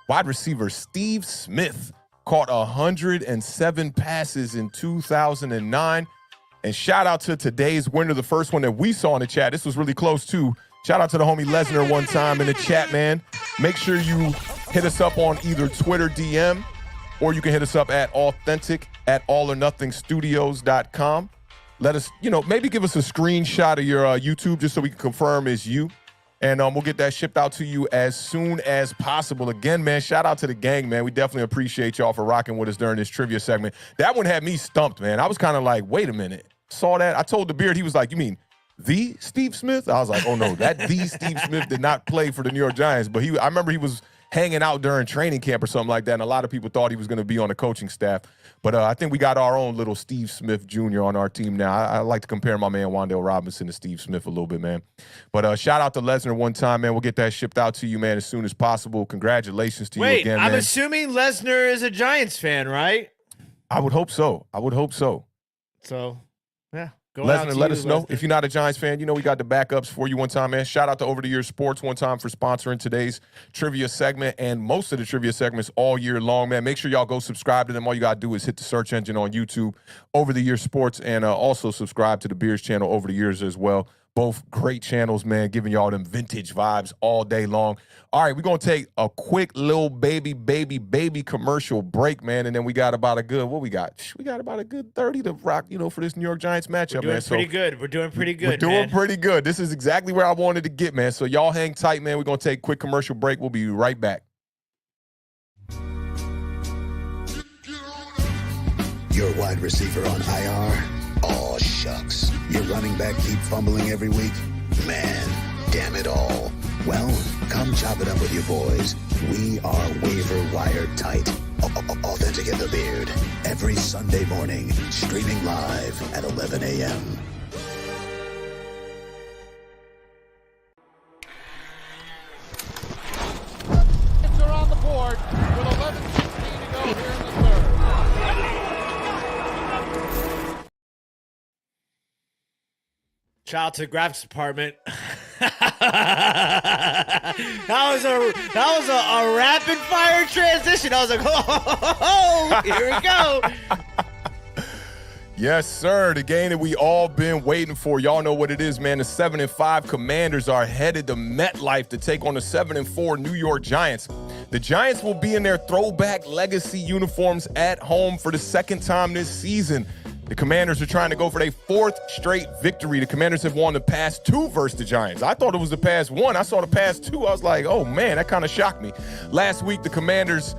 wide receiver Steve Smith caught 107 passes in 2009. And shout out to today's winner, the first one that we saw in the chat. This was really close, too. Shout out to the homie Lesnar one time in the chat, man. Make sure you hit us up on either Twitter DM or you can hit us up at Awthentik at alornothingstudios.com. Let us, maybe give us a screenshot of your YouTube just so we can confirm it's you. And we'll get that shipped out to you as soon as possible. Again, man, shout out to the gang, man. We definitely appreciate y'all for rocking with us during this trivia segment. That one had me stumped, man. I was kind of like, wait a minute. Saw that. I told the Beard, he was like, you mean the Steve Smith? I was like, oh, no, that the Steve Smith did not play for the New York Giants. But I remember he was hanging out during training camp or something like that, and a lot of people thought he was going to be on the coaching staff. But I think we got our own little Steve Smith Jr. on our team now. I like to compare my man Wan'Dale Robinson to Steve Smith a little bit, man. But shout out to Lesnar one time, man. We'll get that shipped out to you, man, as soon as possible. Congratulations to you again, man. I'm assuming Lesnar is a Giants fan, right? I would hope so. So, yeah. Lesnar, let us know. If you're not a Giants fan, we got the backups for you one time, man. Shout out to Over the Years Sports one time for sponsoring today's trivia segment and most of the trivia segments all year long, man. Make sure y'all go subscribe to them. All you got to do is hit the search engine on YouTube, Over the Years Sports, and also subscribe to the Beard's channel, Over the Years as well. Both great channels, man, giving y'all them vintage vibes all day long. All right, we're going to take a quick little baby commercial break, man, and then we got about a good, what we got? We got about a good 30 to rock, for this New York Giants matchup, man. We're doing pretty good. We're doing pretty good. This is exactly where I wanted to get, man. So y'all hang tight, man. We're going to take a quick commercial break. We'll be right back. Your wide receiver on IR? Aw, shucks. Your running back keep fumbling every week? Man, damn it all. Well, come chop it up with your boys. We are waiver wire tight. Awthentik and The Beard. Every Sunday morning, streaming live at 11 a.m. Are on the board with 11:16 to go here in the third. Shout out to the graphics department. that was a rapid fire transition. I was like, oh, here we go. Yes, sir. The game that we all been waiting for. Y'all know what it is, man. The 7-5 Commanders are headed to MetLife to take on the 7-4 New York Giants. The Giants will be in their throwback legacy uniforms at home for the second time this season. The Commanders are trying to go for their fourth straight victory. The Commanders have won the past two versus the Giants. I thought it was the past one. I saw the past two. I was like, oh, man, that kind of shocked me. Last week, the Commanders,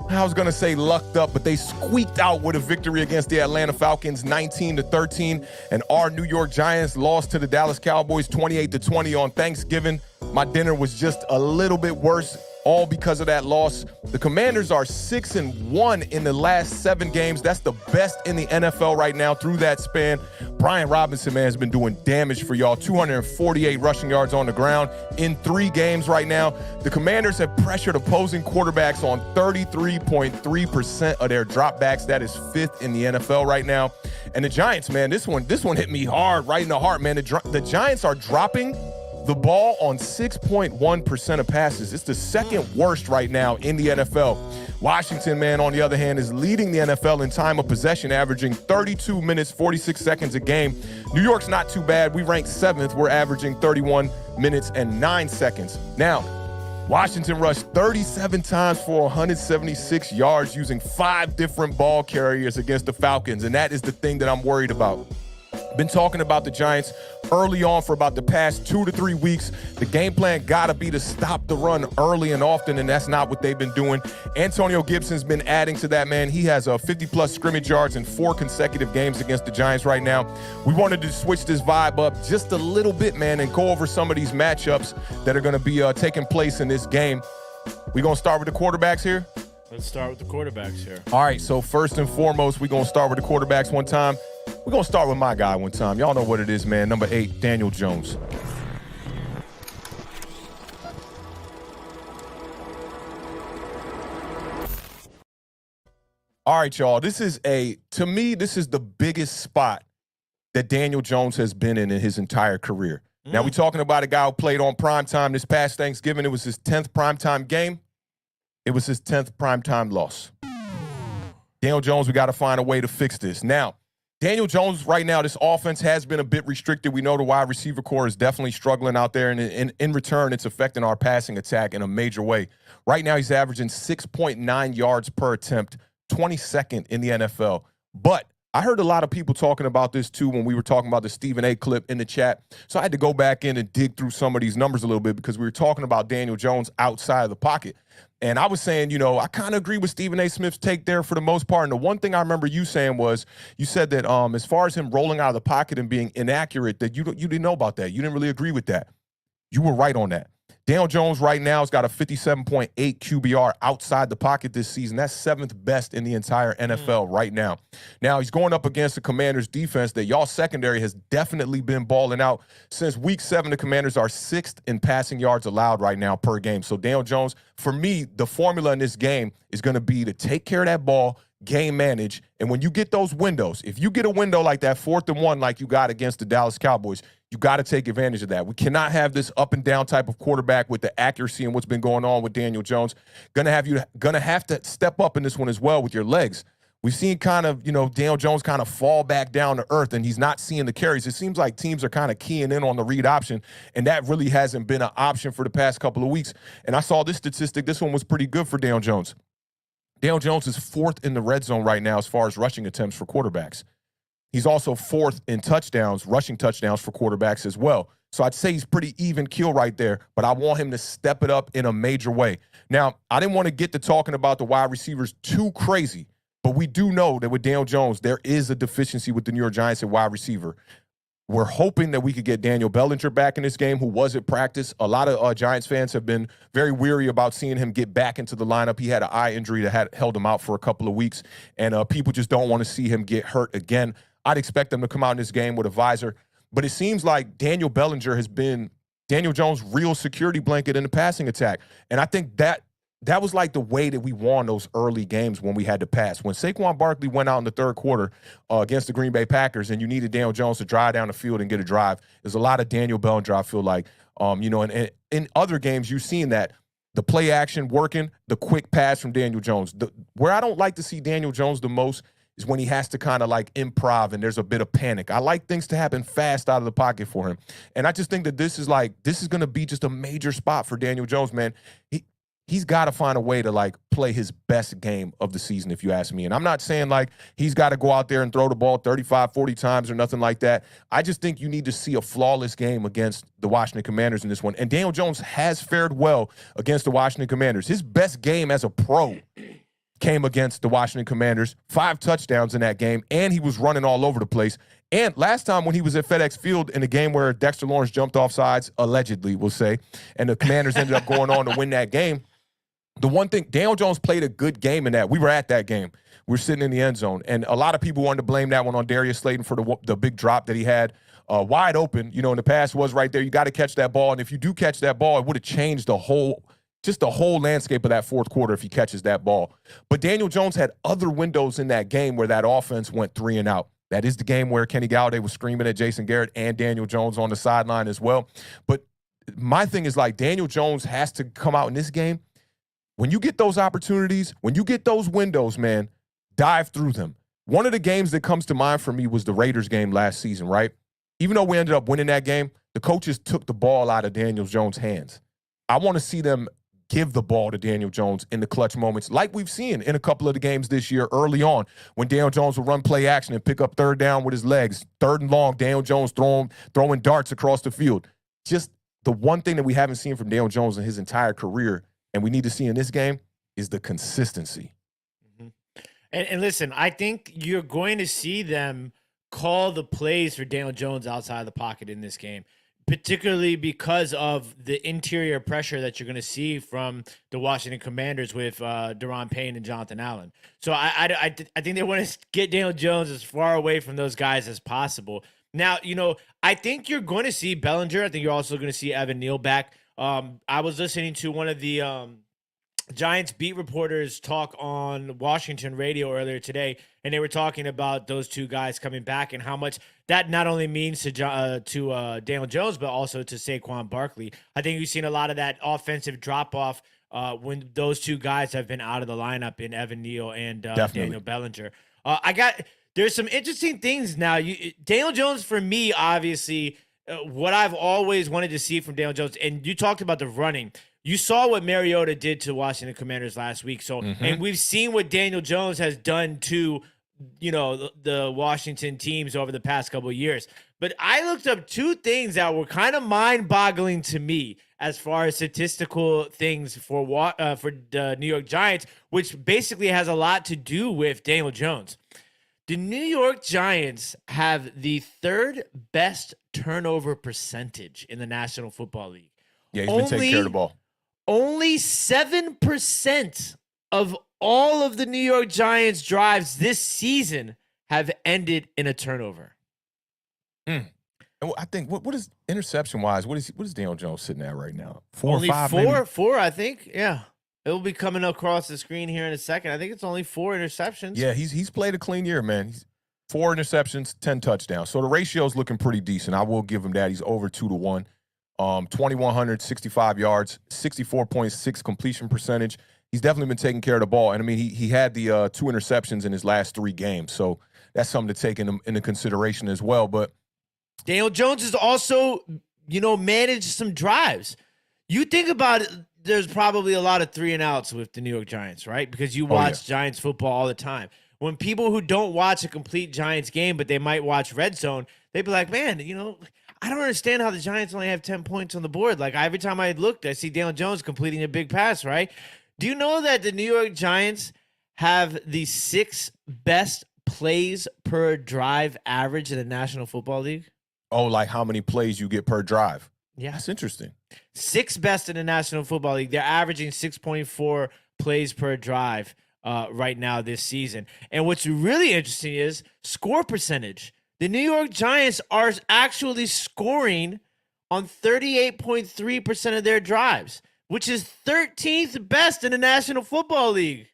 I was going to say lucked up, but they squeaked out with a victory against the Atlanta Falcons 19-13. And our New York Giants lost to the Dallas Cowboys 28-20 on Thanksgiving. My dinner was just a little bit worse, all because of that loss. The Commanders are 6-1 in the last 7 games. That's the best in the NFL right now through that span. Brian Robinson, man, has been doing damage for y'all. 248 rushing yards on the ground in 3 games right now. The Commanders have pressured opposing quarterbacks on 33.3% of their dropbacks. That is 5th in the NFL right now. And the Giants, man, this one hit me hard, right in the heart, man. The Giants are dropping the ball on 6.1% of passes. It's the second worst right now in the NFL. Washington, man, on the other hand, is leading the NFL in time of possession, averaging 32 minutes, 46 seconds a game. New York's not too bad. We rank 7th. We're averaging 31 minutes and 9 seconds. Now, Washington rushed 37 times for 176 yards using 5 different ball carriers against the Falcons, and that is the thing that I'm worried about. Been talking about the Giants early on for about the past 2 to 3 weeks. The game plan gotta be to stop the run early and often, and that's not what they've been doing. Antonio Gibson's been adding to that, man. He has 50-plus scrimmage yards in 4 consecutive games against the Giants right now. We wanted to switch this vibe up just a little bit, man, and go over some of these matchups that are gonna be taking place in this game. We gonna start with the quarterbacks here? Let's start with the quarterbacks here. All right, so first and foremost, we're going to start with the quarterbacks one time. We're going to start with my guy one time. Y'all know what it is, man. Number 8, Daniel Jones. All right, y'all. To me, this is the biggest spot that Daniel Jones has been in his entire career. Now, we're talking about a guy who played on primetime this past Thanksgiving. It was his 10th primetime game. It was his 10th primetime loss. Daniel Jones, we got to find a way to fix this. Now, Daniel Jones, right now, this offense has been a bit restricted. We know the wide receiver core is definitely struggling out there, and in return, it's affecting our passing attack in a major way. Right now, he's averaging 6.9 yards per attempt, 22nd in the NFL. But I heard a lot of people talking about this, too, when we were talking about the Stephen A. clip in the chat. So I had to go back in and dig through some of these numbers a little bit because we were talking about Daniel Jones outside of the pocket. And I was saying, I kind of agree with Stephen A. Smith's take there for the most part. And the one thing I remember you saying was, you said that as far as him rolling out of the pocket and being inaccurate, that you didn't know about that. You didn't really agree with that. You were right on that. Daniel Jones right now has got a 57.8 QBR outside the pocket this season. That's 7th best in the entire NFL right now. Now, he's going up against the Commanders' defense that y'all secondary has definitely been balling out. Since week 7, the Commanders are 6th in passing yards allowed right now per game. So Daniel Jones, for me, the formula in this game is going to be to take care of that ball, game manage, and when you get those windows, if you get a window like that 4th and 1 like you got against the Dallas Cowboys, you got to take advantage of that. We cannot have this up and down type of quarterback with the accuracy and what's been going on with Daniel Jones. Gonna have to step up in this one as well with your legs. We've seen kind of, Daniel Jones kind of fall back down to earth, and he's not seeing the carries. It seems like teams are kind of keying in on the read option, and that really hasn't been an option for the past couple of weeks. And I saw this statistic. This one was pretty good for Daniel Jones. Daniel Jones is 4th in the red zone right now as far as rushing attempts for quarterbacks. He's also 4th in touchdowns, rushing touchdowns for quarterbacks as well. So I'd say he's pretty even keel right there, but I want him to step it up in a major way. Now, I didn't want to get to talking about the wide receivers too crazy, but we do know that with Daniel Jones, there is a deficiency with the New York Giants at wide receiver. We're hoping that we could get Daniel Bellinger back in this game, who was at practice. A lot of Giants fans have been very weary about seeing him get back into the lineup. He had an eye injury that had held him out for a couple of weeks, and people just don't want to see him get hurt again. I'd expect them to come out in this game with a visor. But it seems like Daniel Bellinger has been Daniel Jones' real security blanket in the passing attack. And I think that was like the way that we won those early games when we had to pass. When Saquon Barkley went out in the third quarter against the Green Bay Packers and you needed Daniel Jones to drive down the field and get a drive, there's a lot of Daniel Bellinger, I feel like. And in other games, you've seen that. The play action working, the quick pass from Daniel Jones. Where I don't like to see Daniel Jones the most is when he has to kind of like improv and there's a bit of panic. I like things to happen fast out of the pocket for him. And I just think that this is going to be just a major spot for Daniel Jones, man. He's got to find a way to like play his best game of the season, if you ask me. And I'm not saying like he's got to go out there and throw the ball 35, 40 times or nothing like that. I just think you need to see a flawless game against the Washington Commanders in this one. And Daniel Jones has fared well against the Washington Commanders. His best game as a pro came against the Washington Commanders, 5 touchdowns in that game, and he was running all over the place. And last time when he was at FedEx Field in a game where Dexter Lawrence jumped off sides, allegedly, we'll say, and the Commanders ended up going on to win that game, the one thing, Daniel Jones played a good game in that. We were at that game. We were sitting in the end zone, and a lot of people wanted to blame that one on Darius Slayton for the big drop that he had wide open. And the pass was right there. You got to catch that ball, and if you do catch that ball, it would have changed the whole landscape of that fourth quarter if he catches that ball. But Daniel Jones had other windows in that game where that offense went 3 and out. That is the game where Kenny Golladay was screaming at Jason Garrett and Daniel Jones on the sideline as well. But my thing is like Daniel Jones has to come out in this game. When you get those opportunities, when you get those windows, man, dive through them. One of the games that comes to mind for me was the Raiders game last season, right? Even though we ended up winning that game, the coaches took the ball out of Daniel Jones' hands. I want to see them give the ball to Daniel Jones in the clutch moments, like we've seen in a couple of the games this year early on, when Daniel Jones will run play action and pick up third down with his legs. 3rd and long, Daniel Jones throwing darts across the field. Just the one thing that we haven't seen from Daniel Jones in his entire career, and we need to see in this game, is the consistency. And listen, I think you're going to see them call the plays for Daniel Jones outside of the pocket in this game, particularly because of the interior pressure that you're going to see from the Washington Commanders with Daron Payne and Jonathan Allen. So I think they want to get Daniel Jones as far away from those guys as possible. Now, I think you're going to see Bellinger. I think you're also going to see Evan Neal back. I was listening to one of the Giants beat reporters talk on Washington radio earlier today, and they were talking about those two guys coming back and how much that not only means to Daniel Jones, but also to Saquon Barkley. I think you've seen a lot of that offensive drop-off when those two guys have been out of the lineup in Evan Neal and Daniel Bellinger. There's some interesting things now. Daniel Jones, for me, obviously, what I've always wanted to see from Daniel Jones, and you talked about the running. You saw what Mariota did to Washington Commanders last week. So, and we've seen what Daniel Jones has done to, the Washington teams over the past couple of years. But I looked up two things that were kind of mind-boggling to me as far as statistical things for the New York Giants, which basically has a lot to do with Daniel Jones. The New York Giants have the 3rd best turnover percentage in the National Football League. Yeah, he's been taking care of the ball. Only 7% of all of the New York Giants drives this season have ended in a turnover. And I think what is interception wise? What is Daniel Jones sitting at right now? 4 only or 5? Four, I think. Yeah, it will be coming across the screen here in a second. I think it's only 4 interceptions. Yeah, he's played a clean year, man. He's 4 interceptions, 10 touchdowns. So the ratio is looking pretty decent. I will give him that. He's over 2-1. 2,165 yards, 64.6 completion percentage. He's definitely been taking care of the ball. And, I mean, he had the 2 interceptions in his last 3 games. So that's something to take into consideration as well. But Daniel Jones has also, managed some drives. You think about it, there's probably a lot of 3-and-outs with the New York Giants, right? Because you watch Giants football all the time. When people who don't watch a complete Giants game, but they might watch Red Zone, they'd be like, man, I don't understand how the Giants only have 10 points on the board. Like, every time I looked, I see Daniel Jones completing a big pass, right? Do you know that the New York Giants have the 6th best plays per drive average in the National Football League? Oh, like how many plays you get per drive? Yeah. That's interesting. 6th best in the National Football League. They're averaging 6.4 plays per drive right now this season. And what's really interesting is score percentage. The New York Giants are actually scoring on 38.3% of their drives, which is 13th best in the National Football League.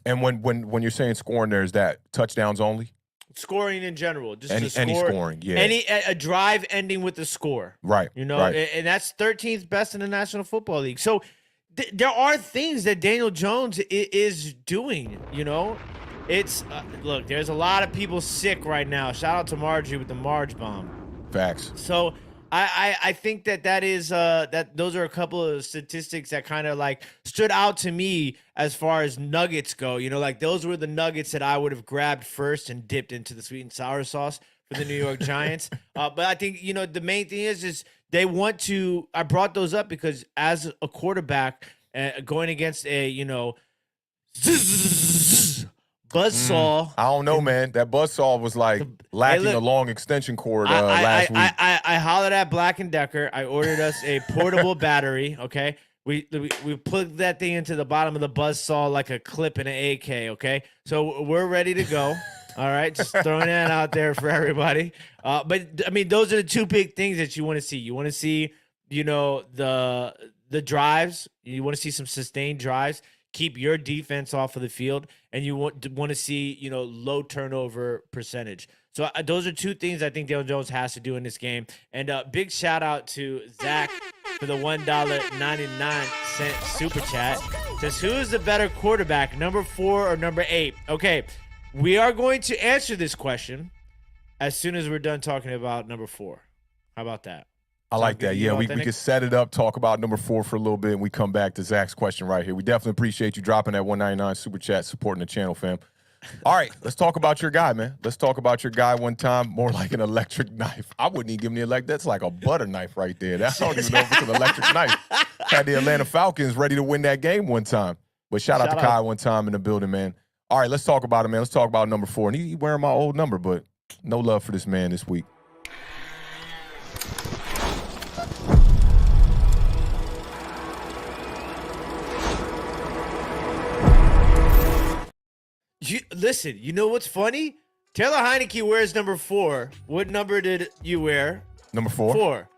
And when you're saying scoring, there's that touchdowns only? Scoring in general. Just any scoring, yeah. A drive ending with a score. Right. Right. And that's 13th best in the National Football League. So there are things that Daniel Jones is doing, It's look, there's a lot of people sick right now. Shout out to Marjorie with the Marge bomb. Facts. So I think that is that those are a couple of statistics that kind of like stood out to me as far as nuggets go. Like those were the nuggets that I would have grabbed first and dipped into the sweet and sour sauce for the New York Giants. But I think the main thing is they want to. I brought those up because as a quarterback going against a buzzsaw. I don't know, man. That buzzsaw was like lacking a long extension cord last week. I hollered at Black & Decker. I ordered us a portable battery, okay? We plugged that thing into the bottom of the buzzsaw like a clip in an AK, okay? So we're ready to go. All right, just throwing that out there for everybody. But, I mean, those are the two big things that you want to see. You want to see, the drives. You want to see some sustained drives. Keep your defense off of the field, and you want to see, low turnover percentage. So those are two things I think Daniel Jones has to do in this game. And big shout out to Zach for the $1.99 super chat. Says, who is the better quarterback, number 4 or number 8? Okay, we are going to answer this question as soon as we're done talking about number 4. How about that? I like that. Yeah, we can set it up, talk about number 4 for a little bit, and we come back to Zach's question right here. We definitely appreciate you dropping that 199 super chat, supporting the channel, fam. All right, let's talk about your guy, man. Let's talk about your guy one time, more like an electric knife. I wouldn't even give him the electric. That's like a butter knife right there. I don't even know if it's an electric knife. Had the Atlanta Falcons ready to win that game one time. But shout out to Kai one time in the building, man. All right, let's talk about it, man. Let's talk about number 4. And he wearing my old number, but no love for this man this week. Listen, you know what's funny? Taylor Heineke wears number 4. What number did you wear? Number 4? 4.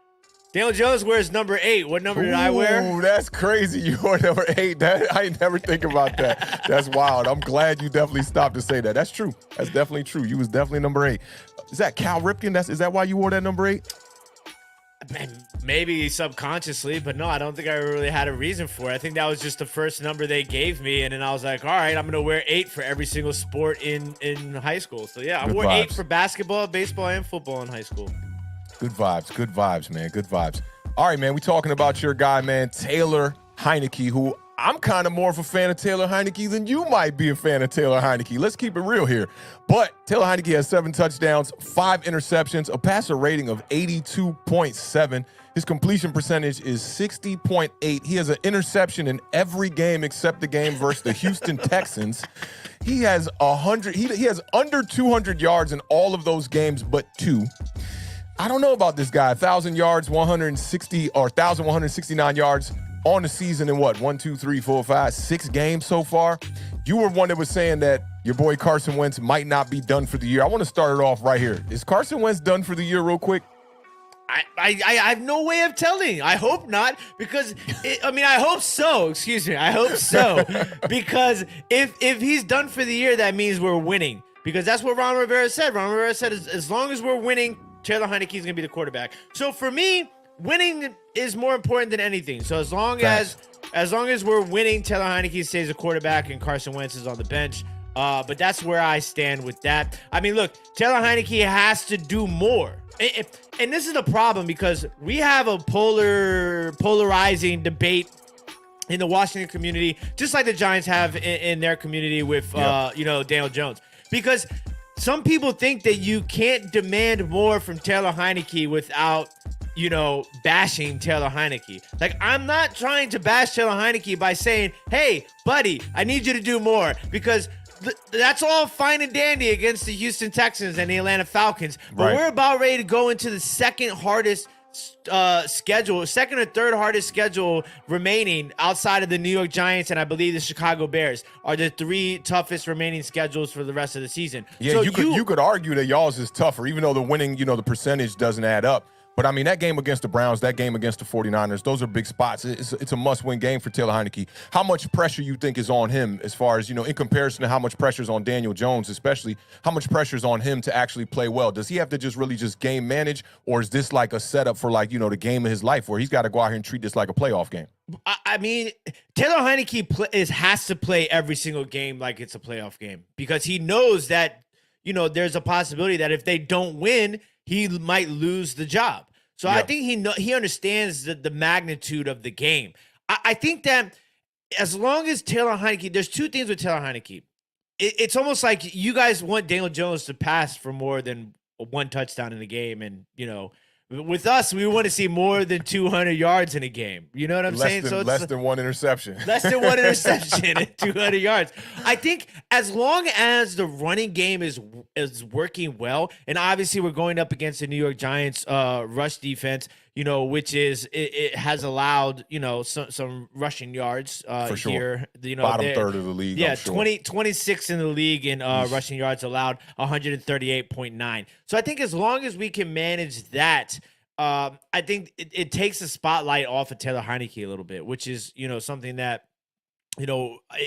Daniel Jones wears number 8. What number did I wear? Ooh, that's crazy. You wore number 8. I ain't never think about that. That's wild. I'm glad you definitely stopped to say that. That's true. That's definitely true. You was definitely number 8. Is that Cal Ripken? Is that why you wore that number 8? Maybe subconsciously, but no, I don't think I really had a reason for it. I think that was just the first number they gave me, and then I was like, all right, I'm going to wear 8 for every single sport in high school. So, yeah, I wore 8 for basketball, baseball, and football in high school. Good vibes, man. Good vibes. All right, man, we talking about your guy, man, Taylor Heineke, who I'm kind of more of a fan of Taylor Heineke than you might be a fan of Taylor Heineke. Let's keep it real here. But Taylor Heineke has 7 touchdowns, 5 interceptions, a passer rating of 82.7. His completion percentage is 60.8. He has an interception in every game except the game versus the Houston Texans. He has 100. He has under 200 yards in all of those games but 2. I don't know about this guy. 1,000 yards, 160 or 1,169 yards on the season in what? 1, 2, 3, 4, 5, 6 games so far. You were one that was saying that your boy Carson Wentz might not be done for the year. I want to start it off right here. Is Carson Wentz done for the year real quick? I have no way of telling. I hope not, because I hope so. Excuse me. I hope so, because if he's done for the year, that means we're winning, because that's what Ron Rivera said. Ron Rivera said as long as we're winning, Taylor Heineke is going to be the quarterback. So for me, winning is more important than anything. So as long as we're winning, Taylor Heineke stays a quarterback and Carson Wentz is on the bench. But that's where I stand with that. I mean, look, Taylor Heineke has to do more. And this is the problem, because we have a polarizing debate in the Washington community, just like the Giants have in their community with, Daniel Jones. Because some people think that you can't demand more from Taylor Heineke without, bashing Taylor Heineke. Like, I'm not trying to bash Taylor Heineke by saying, hey, buddy, I need you to do more, because that's all fine and dandy against the Houston Texans and the Atlanta Falcons. But we're about ready to go into the second or third hardest schedule remaining outside of the New York Giants and I believe the Chicago Bears are the 3 toughest remaining schedules for the rest of the season. Yeah, so you could argue that y'all's is tougher, even though the winning, the percentage doesn't add up. But, I mean, that game against the Browns, that game against the 49ers, those are big spots. It's a must-win game for Taylor Heineke. How much pressure you think is on him as far as, in comparison to how much pressure is on Daniel Jones, especially, how much pressure is on him to actually play well? Does he have to just really just game manage, or is this like a setup for, like, the game of his life where he's got to go out here and treat this like a playoff game? I mean, Taylor Heineke has to play every single game like it's a playoff game, because he knows that, there's a possibility that if they don't win, he might lose the job. So I think he understands the magnitude of the game. I think that as long as Taylor Heineke, there's 2 things with Taylor Heineke. It's almost like you guys want Daniel Jones to pass for more than 1 touchdown in a game. And, with us, we want to see more than 200 yards in a game. You know what I'm saying? So it's less than 1 interception. Less than 1 interception and 200 yards. I think as long as the running game is working well, and obviously we're going up against the New York Giants rush defense, which is it has allowed some rushing yards for sure. Here. Bottom third of the league. Yeah, I'm sure. 26 in the league in rushing yards allowed, 138.9. So I think as long as we can manage that, I think it takes the spotlight off of Taylor Heineke a little bit, which is something that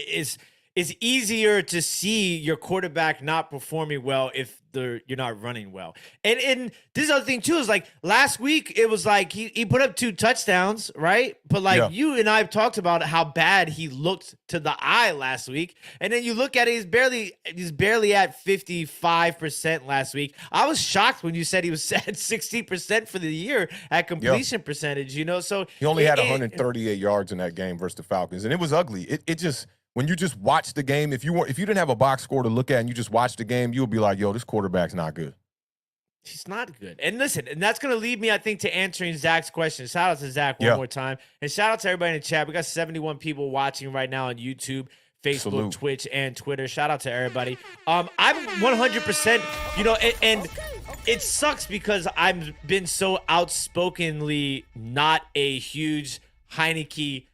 is it's easier to see your quarterback not performing well if you're not running well. And this other thing too is like last week it was like he put up 2 touchdowns, right? But like you and I have talked about how bad he looked to the eye last week, and then you look at it, he's barely at 55% last week. I was shocked when you said he was at 60% for the year at completion percentage. You know, so he only had 138 yards in that game versus the Falcons, and it was ugly. It just. When you just watch the game, if you didn't have a box score to look at and you just watch the game, you'll be like, yo, this quarterback's not good. He's not good. And listen, and that's going to lead me, I think, to answering Zach's question. Shout out to Zach one more time. And shout out to everybody in the chat. We got 71 people watching right now on YouTube, Facebook, Twitch, and Twitter. Shout out to everybody. I'm 100%, you know, and it sucks because I've been so outspokenly not a huge Heineke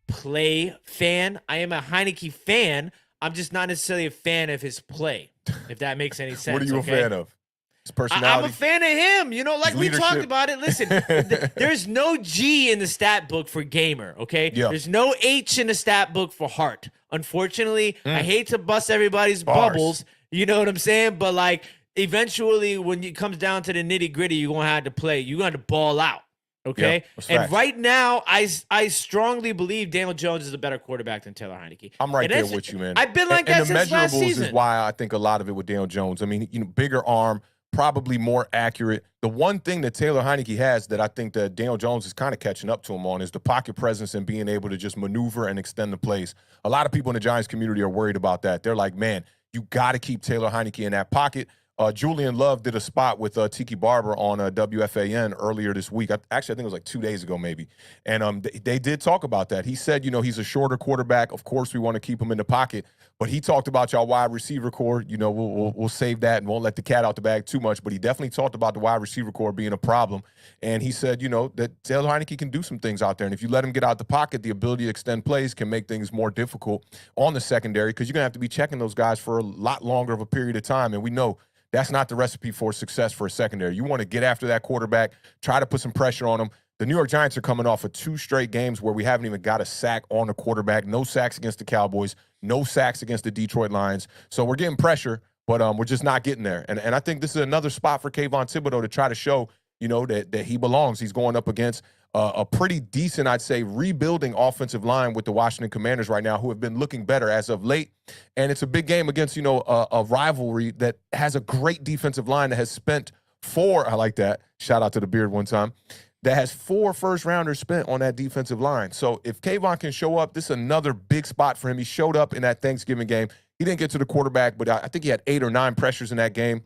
play fan. I am a Heineke fan. I'm just not necessarily a fan of his play, if that makes any sense. What are you a fan of? His personality? I'm a fan of him. You know, like we talked about it. Listen, there's no G in the stat book for gamer, okay? Yeah. There's no H in the stat book for heart. Unfortunately, I hate to bust everybody's bubbles. You know what I'm saying? But like eventually when it comes down to the nitty gritty, you're going to have to play. You're going to have to ball out. Okay, and right now, I strongly believe Daniel Jones is a better quarterback than Taylor Heineke. I'm right there with you, man. I've been like that since last season. And the measurables is why I think a lot of it with Daniel Jones. I mean, you know, bigger arm, probably more accurate. The one thing that Taylor Heineke has that I think that Daniel Jones is kind of catching up to him on is the pocket presence and being able to just maneuver and extend the plays. A lot of people in the Giants community are worried about that. They're like, man, you got to keep Taylor Heineke in that pocket. Julian Love did a spot with Tiki Barber on WFAN earlier this week. Actually, I think it was like 2 days ago maybe. And they did talk about that. He said, you know, he's a shorter quarterback. Of course, we want to keep him in the pocket. But he talked about y'all wide receiver core. You know, we'll save that and won't let the cat out the bag too much. But he definitely talked about the wide receiver core being a problem. And he said, you know, that Taylor Heineke can do some things out there. And if you let him get out the pocket, the ability to extend plays can make things more difficult on the secondary because you're going to have to be checking those guys for a lot longer of a period of time. And we know that's not the recipe for success for a secondary. You want to get after that quarterback, try to put some pressure on him. The New York Giants are coming off of 2 straight games where we haven't even got a sack on the quarterback. No sacks against the Cowboys. No sacks against the Detroit Lions. So we're getting pressure, but we're just not getting there. And I think this is another spot for Kayvon Thibodeau to try to show, you know, that he belongs. He's going up against a pretty decent, I'd say, rebuilding offensive line with the Washington Commanders right now, who have been looking better as of late. And it's a big game against, you know, a rivalry that has a great defensive line that has spent 4, I like that, shout out to the Beard one time, that has 4 first-rounders spent on that defensive line. So if Kayvon can show up, this is another big spot for him. He showed up in that Thanksgiving game. He didn't get to the quarterback, but I think he had 8 or 9 pressures in that game.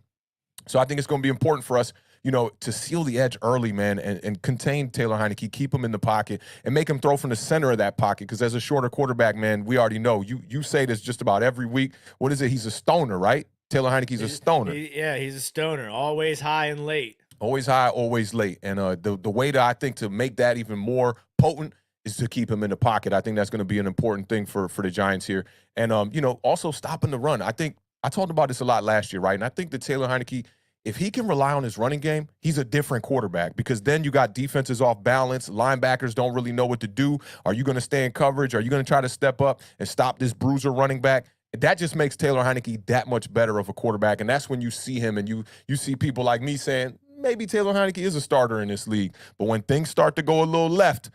So I think it's going to be important for us, you know, to seal the edge early, man, and contain Taylor Heineke, keep him in the pocket, and make him throw from the center of that pocket. Because as a shorter quarterback, man, we already know. You say this just about every week. What is it? He's a stoner, right? Taylor Heineke's a stoner. He's a stoner. Always high and late. Always high, always late. And the way that I think to make that even more potent is to keep him in the pocket. I think that's going to be an important thing for the Giants here. And, you know, also stopping the run. I think I talked about this a lot last year, right? And I think that Taylor Heineke, if he can rely on his running game, he's a different quarterback because then you got defenses off balance. Linebackers don't really know what to do. Are you going to stay in coverage? Are you going to try to step up and stop this bruiser running back? That just makes Taylor Heineke that much better of a quarterback. And that's when you see him and you see people like me saying, maybe Taylor Heineke is a starter in this league. But when things start to go a little left,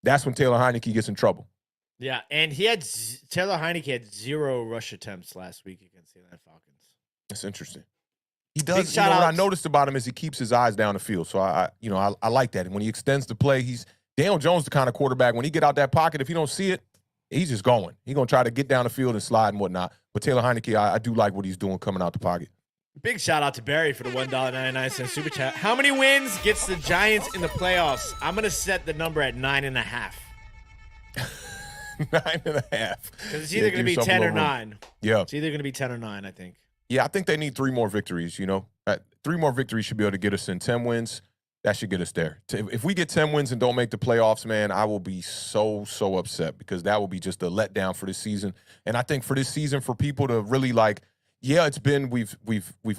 that's when Taylor Heineke gets in trouble. Yeah, and Taylor Heineke had 0 rush attempts last week against the Atlanta Falcons. That's interesting. He does. You know, what I noticed about him is he keeps his eyes down the field. So I like that. And when he extends the play, he's Daniel Jones, the kind of quarterback. When he get out that pocket, if he don't see it, he's just going. He's gonna try to get down the field and slide and whatnot. But Taylor Heineke, I do like what he's doing coming out the pocket. Big shout out to Barry for the $1.99 super chat. How many wins gets the Giants in the playoffs? I'm gonna set the number at 9.5. 9.5. Because it's either gonna be 10 or 9. Yeah, it's either gonna be 10 or 9. I think. Yeah, I think they need 3 more victories, you know. 3 more victories should be able to get us in 10 wins. That should get us there. If we get 10 wins and don't make the playoffs, man, I will be so upset because that will be just a letdown for this season. And I think for this season, for people to really like, yeah, it's been we've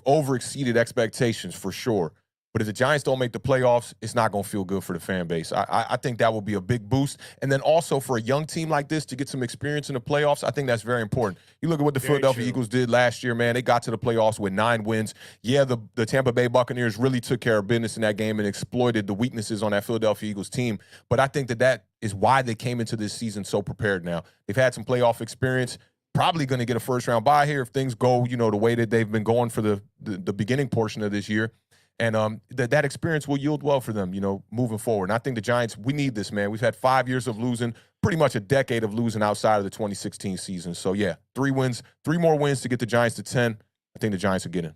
over exceeded expectations for sure. But if the Giants don't make the playoffs, it's not going to feel good for the fan base. I think that will be a big boost. And then also for a young team like this to get some experience in the playoffs, I think that's very important. You look at what the Philadelphia Eagles did last year, man. They got to the playoffs with 9 wins. Yeah, the Tampa Bay Buccaneers really took care of business in that game and exploited the weaknesses on that Philadelphia Eagles team. But I think that is why they came into this season so prepared now. They've had some playoff experience. Probably going to get a first-round bye here if things go, the way that they've been going for the beginning portion of this year. And that experience will yield well for them, moving forward. And I think the Giants, we need this, man. We've had 5 years of losing, pretty much a decade of losing outside of the 2016 season. So, yeah, 3 more wins to get the Giants to 10. I think the Giants will get in.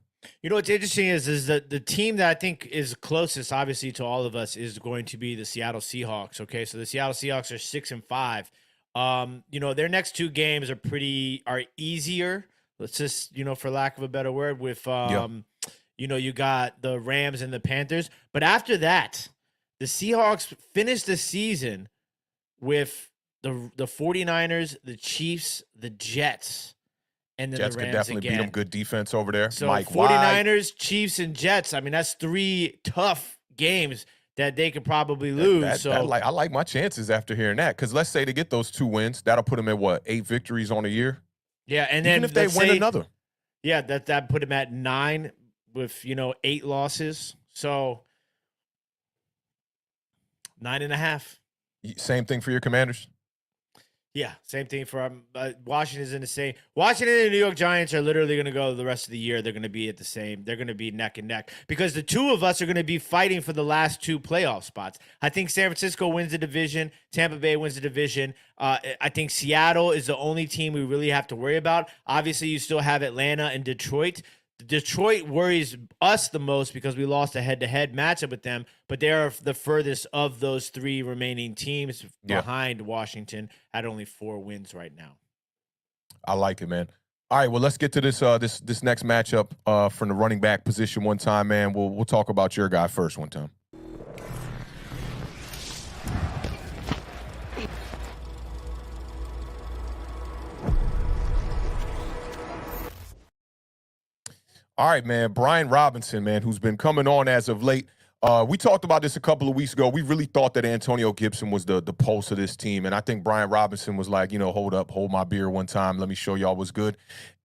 What's interesting is that the team that I think is closest, obviously, to all of us is going to be the Seattle Seahawks. Okay, so the Seattle Seahawks are 6-5. Their next 2 games are easier. Let's just, for lack of a better word, with you got the Rams and the Panthers. But after that, the Seahawks finished the season with the 49ers, the Chiefs, the Jets, and then Jets the Rams could definitely again. beat them. Good defense over there. So Mike 49ers, Chiefs, and Jets. I mean, that's 3 tough games that they could probably lose. I like my chances after hearing that, because let's say they get those 2 wins, that'll put them at 8 victories on a year. Yeah, and then even if they win another. Yeah, that put them at 9 with 8 losses. So 9.5. Same thing for your Commanders. Yeah, same thing for Washington's in the same. Washington and the New York Giants are literally going to go the rest of the year. They're going to be at the same. They're going to be neck and neck because the 2 of us are going to be fighting for the last 2 playoff spots. I think San Francisco wins the division. Tampa Bay wins the division. I think Seattle is the only team we really have to worry about. Obviously, you still have Atlanta and Detroit. Detroit worries us the most because we lost a head-to-head matchup with them, but they're the furthest of those 3 remaining teams behind Washington at only 4 wins right now. I like it, man. All right, well, let's get to this this next matchup from the running back position one time, man. We'll talk about your guy first one time. All right, man. Brian Robinson, man, who's been coming on as of late. We talked about this a couple of weeks ago. We really thought that Antonio Gibson was the pulse of this team. And I think Brian Robinson was like, hold my beer one time. Let me show y'all what's good.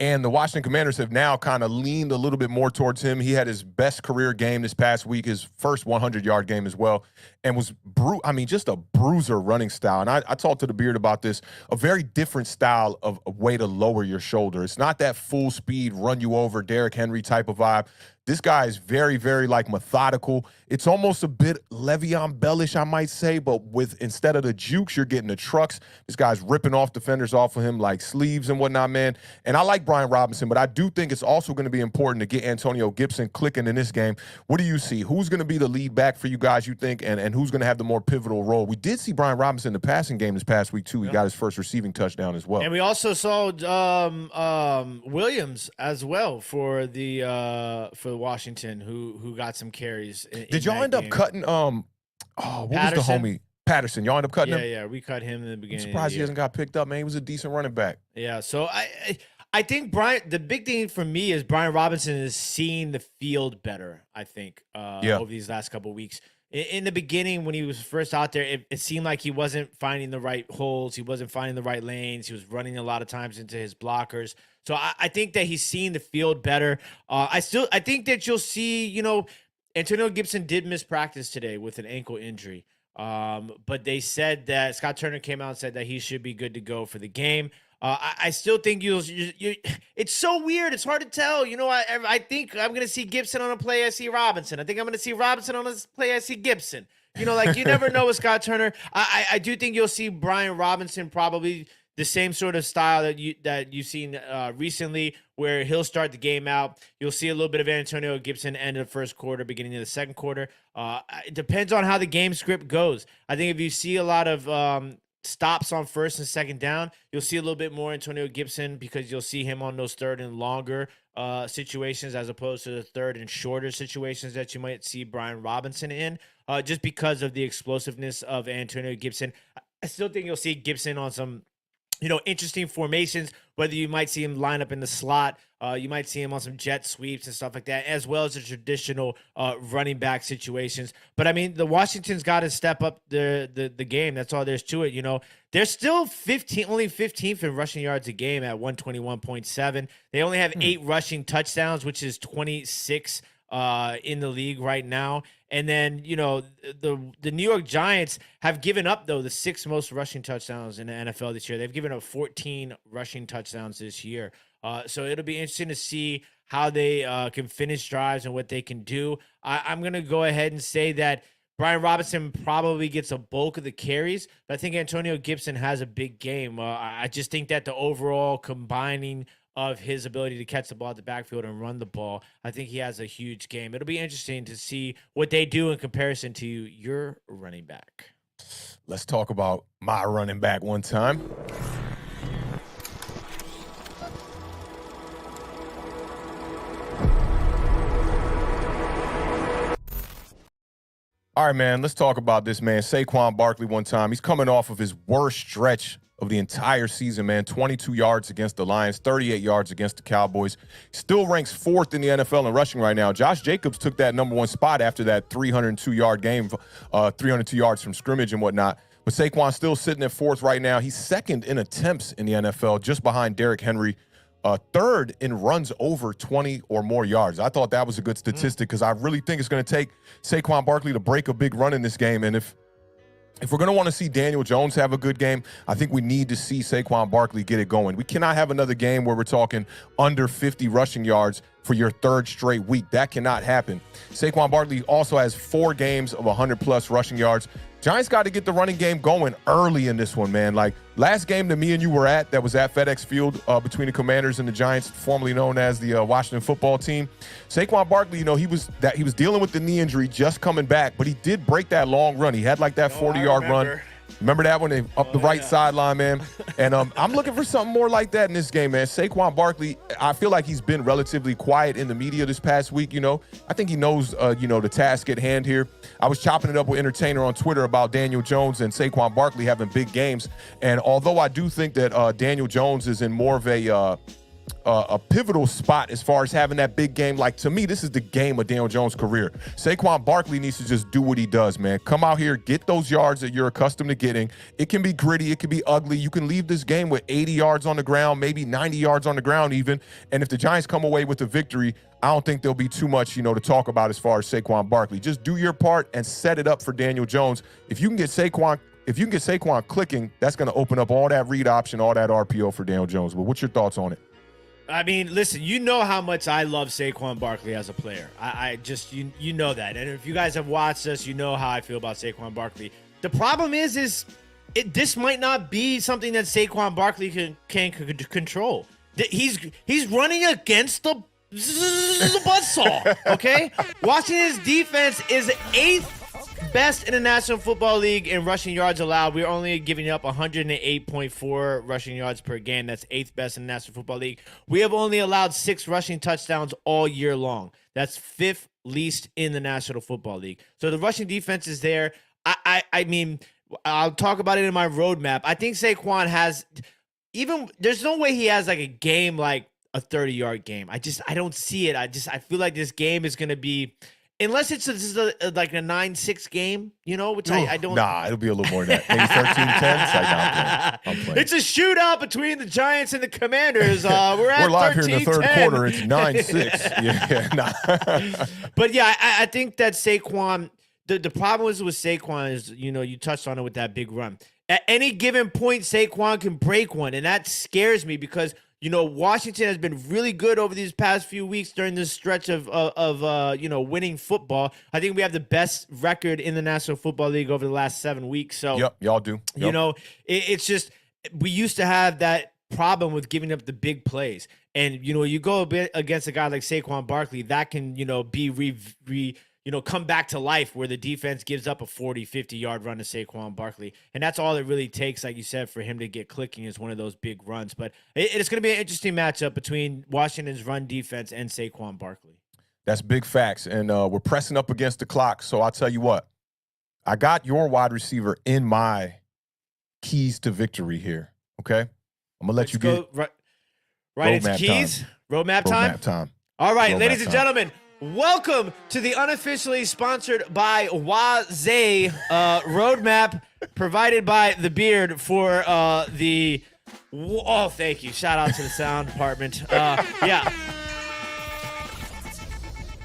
And the Washington Commanders have now kind of leaned a little bit more towards him. He had his best career game this past week, his first 100-yard game as well, and was just a bruiser running style. And I talked to the Beard about this, a very different style of a way to lower your shoulder. It's not that full speed, run you over, Derrick Henry type of vibe. This guy is very, very methodical. It's almost a bit Le'Veon Bell-ish, I might say, but instead of the jukes, you're getting the trucks. This guy's ripping off defenders off of him like sleeves and whatnot, man. And I like Brian Robinson, but I do think it's also going to be important to get Antonio Gibson clicking in this game. What do you see? Who's going to be the lead back for you guys, you think, and who's going to have the more pivotal role? We did see Brian Robinson in the passing game this past week, too. He got his first receiving touchdown as well. And we also saw Williams as well for Washington, who got some carries. Did y'all end up cutting what was the homie? Patterson. Y'all end up cutting him? Yeah, we cut him in the beginning. I'm surprised he hasn't got picked up, man. He was a decent running back. Yeah, so I think the big thing for me is Brian Robinson is seeing the field better, I think, over these last couple of weeks. In the beginning, when he was first out there, it seemed like he wasn't finding the right holes. He wasn't finding the right lanes. He was running a lot of times into his blockers. So I think that he's seeing the field better. I think that you'll see, Antonio Gibson did miss practice today with an ankle injury. But they said that Scott Turner came out and said that he should be good to go for the game. I still think it's so weird. It's hard to tell. I think I'm going to see Gibson on a play. I see Robinson. I think I'm going to see Robinson on a play. I see Gibson. You never know with Scott Turner. I do think you'll see Brian Robinson probably the same sort of style that you've seen recently, where he'll start the game out. You'll see a little bit of Antonio Gibson end of the first quarter, beginning of the second quarter. It depends on how the game script goes. I think if you see a lot of stops on first and second down, you'll see a little bit more Antonio Gibson because you'll see him on those third and longer situations as opposed to the third and shorter situations that you might see Brian Robinson in, just because of the explosiveness of Antonio Gibson. I still think you'll see Gibson on some interesting formations, whether you might see him line up in the slot, you might see him on some jet sweeps and stuff like that, as well as the traditional running back situations. But I mean, the Washington's got to step up the game. That's all there's to it. They're still only 15th in rushing yards a game at 121.7. They only have 8 rushing touchdowns, which is 26 in the league right now. And then, the New York Giants have given up, though, the 6th most rushing touchdowns in the NFL this year. They've given up 14 rushing touchdowns this year. So it'll be interesting to see how they can finish drives and what they can do. I'm going to go ahead and say that Brian Robinson probably gets a bulk of the carries, but I think Antonio Gibson has a big game. I just think that the overall combining of his ability to catch the ball at the backfield and run the ball, I think he has a huge game. It'll be interesting to see what they do in comparison to your running back. Let's talk about my running back one time. All right, man, let's talk about this, man. Saquon Barkley one time. He's coming off of his worst stretch of the entire season, man. 22 yards against the Lions, 38 yards against the Cowboys. Still ranks 4th in the NFL in rushing right now. Josh Jacobs took that #1 spot after that 302-yard game, 302 yards from scrimmage and whatnot. But Saquon's still sitting at 4th right now. He's 2nd in attempts in the NFL, just behind Derrick Henry. 3rd in runs over 20 or more yards. I thought that was a good statistic because I really think it's going to take Saquon Barkley to break a big run in this game. And if we're going to want to see Daniel Jones have a good game, I think we need to see Saquon Barkley get it going. We cannot have another game where we're talking under 50 rushing yards for your 3rd straight week. That cannot happen. Saquon Barkley also has 4 games of 100-plus rushing yards. Giants got to get the running game going early in this one, man. Like last game that me and you were at, that was at FedEx Field between the Commanders and the Giants, formerly known as the Washington Football Team. Saquon Barkley, he was dealing with the knee injury, just coming back, but he did break that long run. He had like that 40-yard run. Remember that one up the right sideline, man? And I'm looking for something more like that in this game, man. Saquon Barkley, I feel like he's been relatively quiet in the media this past week, I think he knows, the task at hand here. I was chopping it up with Entertainer on Twitter about Daniel Jones and Saquon Barkley having big games. And although I do think that Daniel Jones is in more of a pivotal spot as far as having that big game. Like, to me, this is the game of Daniel Jones' career. Saquon Barkley needs to just do what he does, man. Come out here, get those yards that you're accustomed to getting. It can be gritty. It can be ugly. You can leave this game with 80 yards on the ground, maybe 90 yards on the ground even. And if the Giants come away with a victory, I don't think there'll be too much, to talk about as far as Saquon Barkley. Just do your part and set it up for Daniel Jones. If you can get Saquon clicking, that's going to open up all that read option, all that RPO for Daniel Jones. But what's your thoughts on it? I mean, listen, you know how much I love Saquon Barkley as a player. I just, you know that. And if you guys have watched us, you know how I feel about Saquon Barkley. The problem is this might not be something that Saquon Barkley can control. He's running against the buzzsaw, okay? Washington's defense is 8th best in the National Football League in rushing yards allowed. We're only giving up 108.4 rushing yards per game. That's 8th best in the National Football League. We have only allowed 6 rushing touchdowns all year long. That's 5th least in the National Football League. So the rushing defense is there. I mean, I'll talk about it in my roadmap. I think Saquon has there's no way he has like a game like a 30-yard game. I don't see it. I feel like this game is going to be, unless it's like a 9-6 game, which I don't. Nah, it'll be a little more than that. Maybe 13-10. I'm playing. It's a shootout between the Giants and the Commanders. We're live here in the 3rd quarter. It's 9-6. Yeah. But yeah, I think that Saquon. The problem is with Saquon is, you touched on it with that big run. At any given point, Saquon can break one, and that scares me because Washington has been really good over these past few weeks during this stretch of winning football. I think we have the best record in the National Football League over the last 7 weeks. So, yep, y'all do. Yep. It's just we used to have that problem with giving up the big plays, and you go a bit against a guy like Saquon Barkley, that can be come back to life where the defense gives up a 40, 50-yard run to Saquon Barkley. And that's all it really takes, like you said, for him to get clicking is one of those big runs. But it's going to be an interesting matchup between Washington's run defense and Saquon Barkley. That's big facts. And we're pressing up against the clock. So I'll tell you what, I got your wide receiver in my keys to victory here, okay? I'm going to let you get right into keys. Roadmap time? Roadmap time. All right, Roadmap ladies and time. gentlemen, welcome to the unofficially sponsored by Awthentik roadmap provided by The Beard for the... Oh, thank you. Shout out to the sound department. Yeah.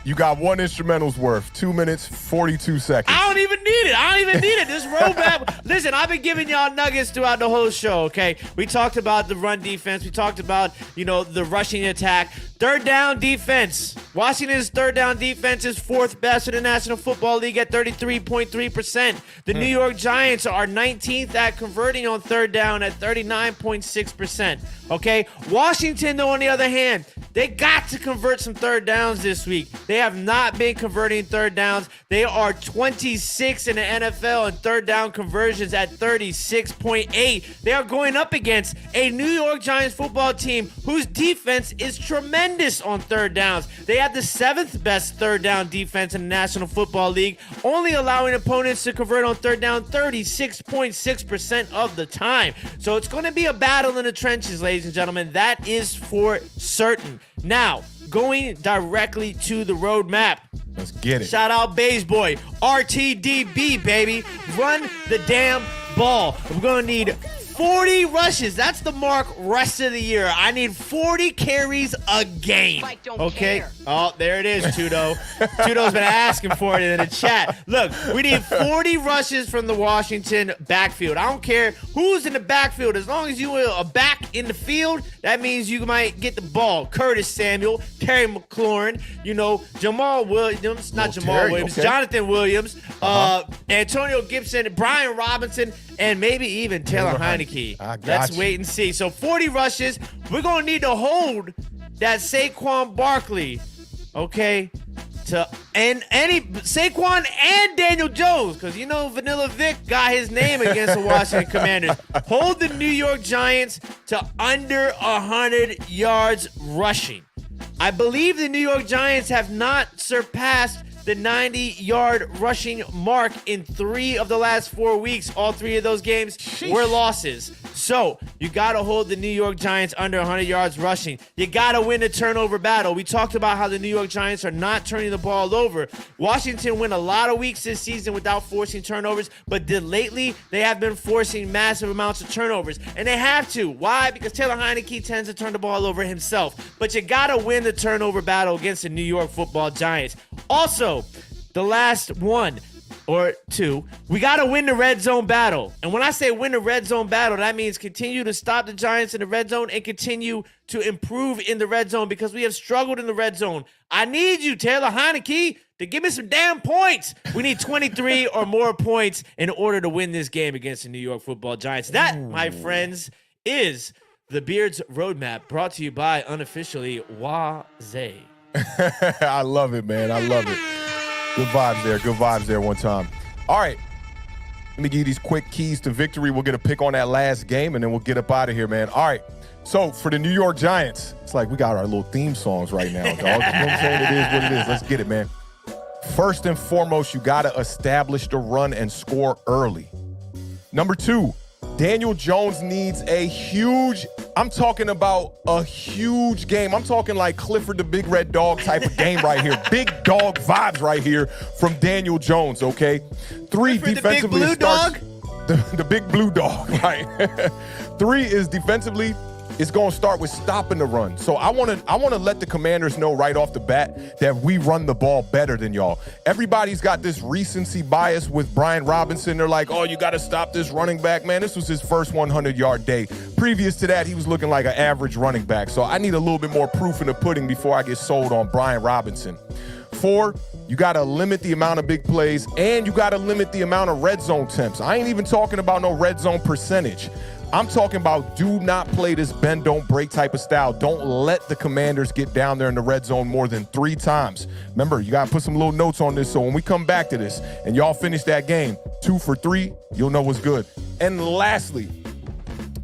You got one instrumental's worth, 2 minutes, 42 seconds. I don't even need it. This roadmap. Listen, I've been giving y'all nuggets throughout the whole show, okay? We talked about the run defense. We talked about, the rushing attack. Third down defense. Washington's third down defense is fourth best in the National Football League at 33.3%. The New York Giants are 19th at converting on third down at 39.6%. Okay? Washington, though, on the other hand, they got to convert some third downs this week. They have not been converting third downs. They are 26 in the NFL in third down conversions at 36.8. They are going up against a New York Giants football team whose defense is tremendous on third downs. They have the 7th best third down defense in the National Football League, only allowing opponents to convert on third down 36.6% of the time. So it's going to be a battle in the trenches, ladies and gentlemen. That is for certain. Now, going directly to the roadmap. Let's get it. Shout out Bays Boy. RTDB, baby. Run the damn ball. We're going to need 40 rushes. That's the mark rest of the year. I need 40 carries a game. Okay? Care. Oh, there it is, Tudo. Tudo's been asking for it in the chat. Look, we need 40 rushes from the Washington backfield. I don't care who's in the backfield. As long as you are back in the field, that means you might get the ball. Curtis Samuel, Terry McLaurin, Jamal Williams, not Jamal Terry, Williams, okay. Jonathan Williams, Antonio Gibson, Brian Robinson, and maybe even Taylor Heineke. Let's wait and see. So 40 rushes. We're going to need to hold that Saquon Barkley, okay, Saquon and Daniel Jones, because Vanilla Vic got his name against the Washington Commanders. Hold the New York Giants to under 100 yards rushing. I believe the New York Giants have not surpassed the 90-yard rushing mark in 3 of the last 4 weeks. All 3 of those games were losses. So you got to hold the New York Giants under 100 yards rushing. You got to win the turnover battle. We talked about how the New York Giants are not turning the ball over. Washington went a lot of weeks this season without forcing turnovers, but lately they have been forcing massive amounts of turnovers, and they have to. Why? Because Taylor Heineke tends to turn the ball over himself. But you got to win the turnover battle against the New York Football Giants. Also, the last 1 or 2, we got to win the red zone battle. And when I say win the red zone battle, that means continue to stop the Giants in the red zone and continue to improve in the red zone, because we have struggled in the red zone. I need you, Taylor Heineke, to give me some damn points. We need 23 or more points in order to win this game against the New York Football Giants. That, my friends, is the Beard's Roadmap, brought to you by unofficially Awthentik. I love it, man. I love it. Good vibes there one time. All right. Let me give you these quick keys to victory. We'll get a pick on that last game, and then we'll get up out of here, man. All right. So, for the New York Giants, it's like we got our little theme songs right now, dog. You know what I'm saying? It is what it is. Let's get it, man. First and foremost, you got to establish the run and score early. Number 2, Daniel Jones needs a huge, I'm talking about a huge game. I'm talking like Clifford the Big Red Dog type of game right here. Big dog vibes right here from Daniel Jones, okay? 3, Clifford defensively. the big blue dog? The big blue dog, right? 3 is defensively. It's going to start with stopping the run. So I want to let the Commanders know right off the bat that we run the ball better than y'all. Everybody's got this recency bias with Brian Robinson. They're like, oh, you got to stop this running back. Man, this was his first 100-yard day. Previous to that, he was looking like an average running back. So I need a little bit more proof in the pudding before I get sold on Brian Robinson. 4, you got to limit the amount of big plays, and you got to limit the amount of red zone attempts. I ain't even talking about no red zone percentage. I'm talking about do not play this bend, don't break type of style. Don't let the Commanders get down there in the red zone more than 3 times. Remember, you got to put some little notes on this so when we come back to this and y'all finish that game 2 for 3, you'll know what's good. And lastly,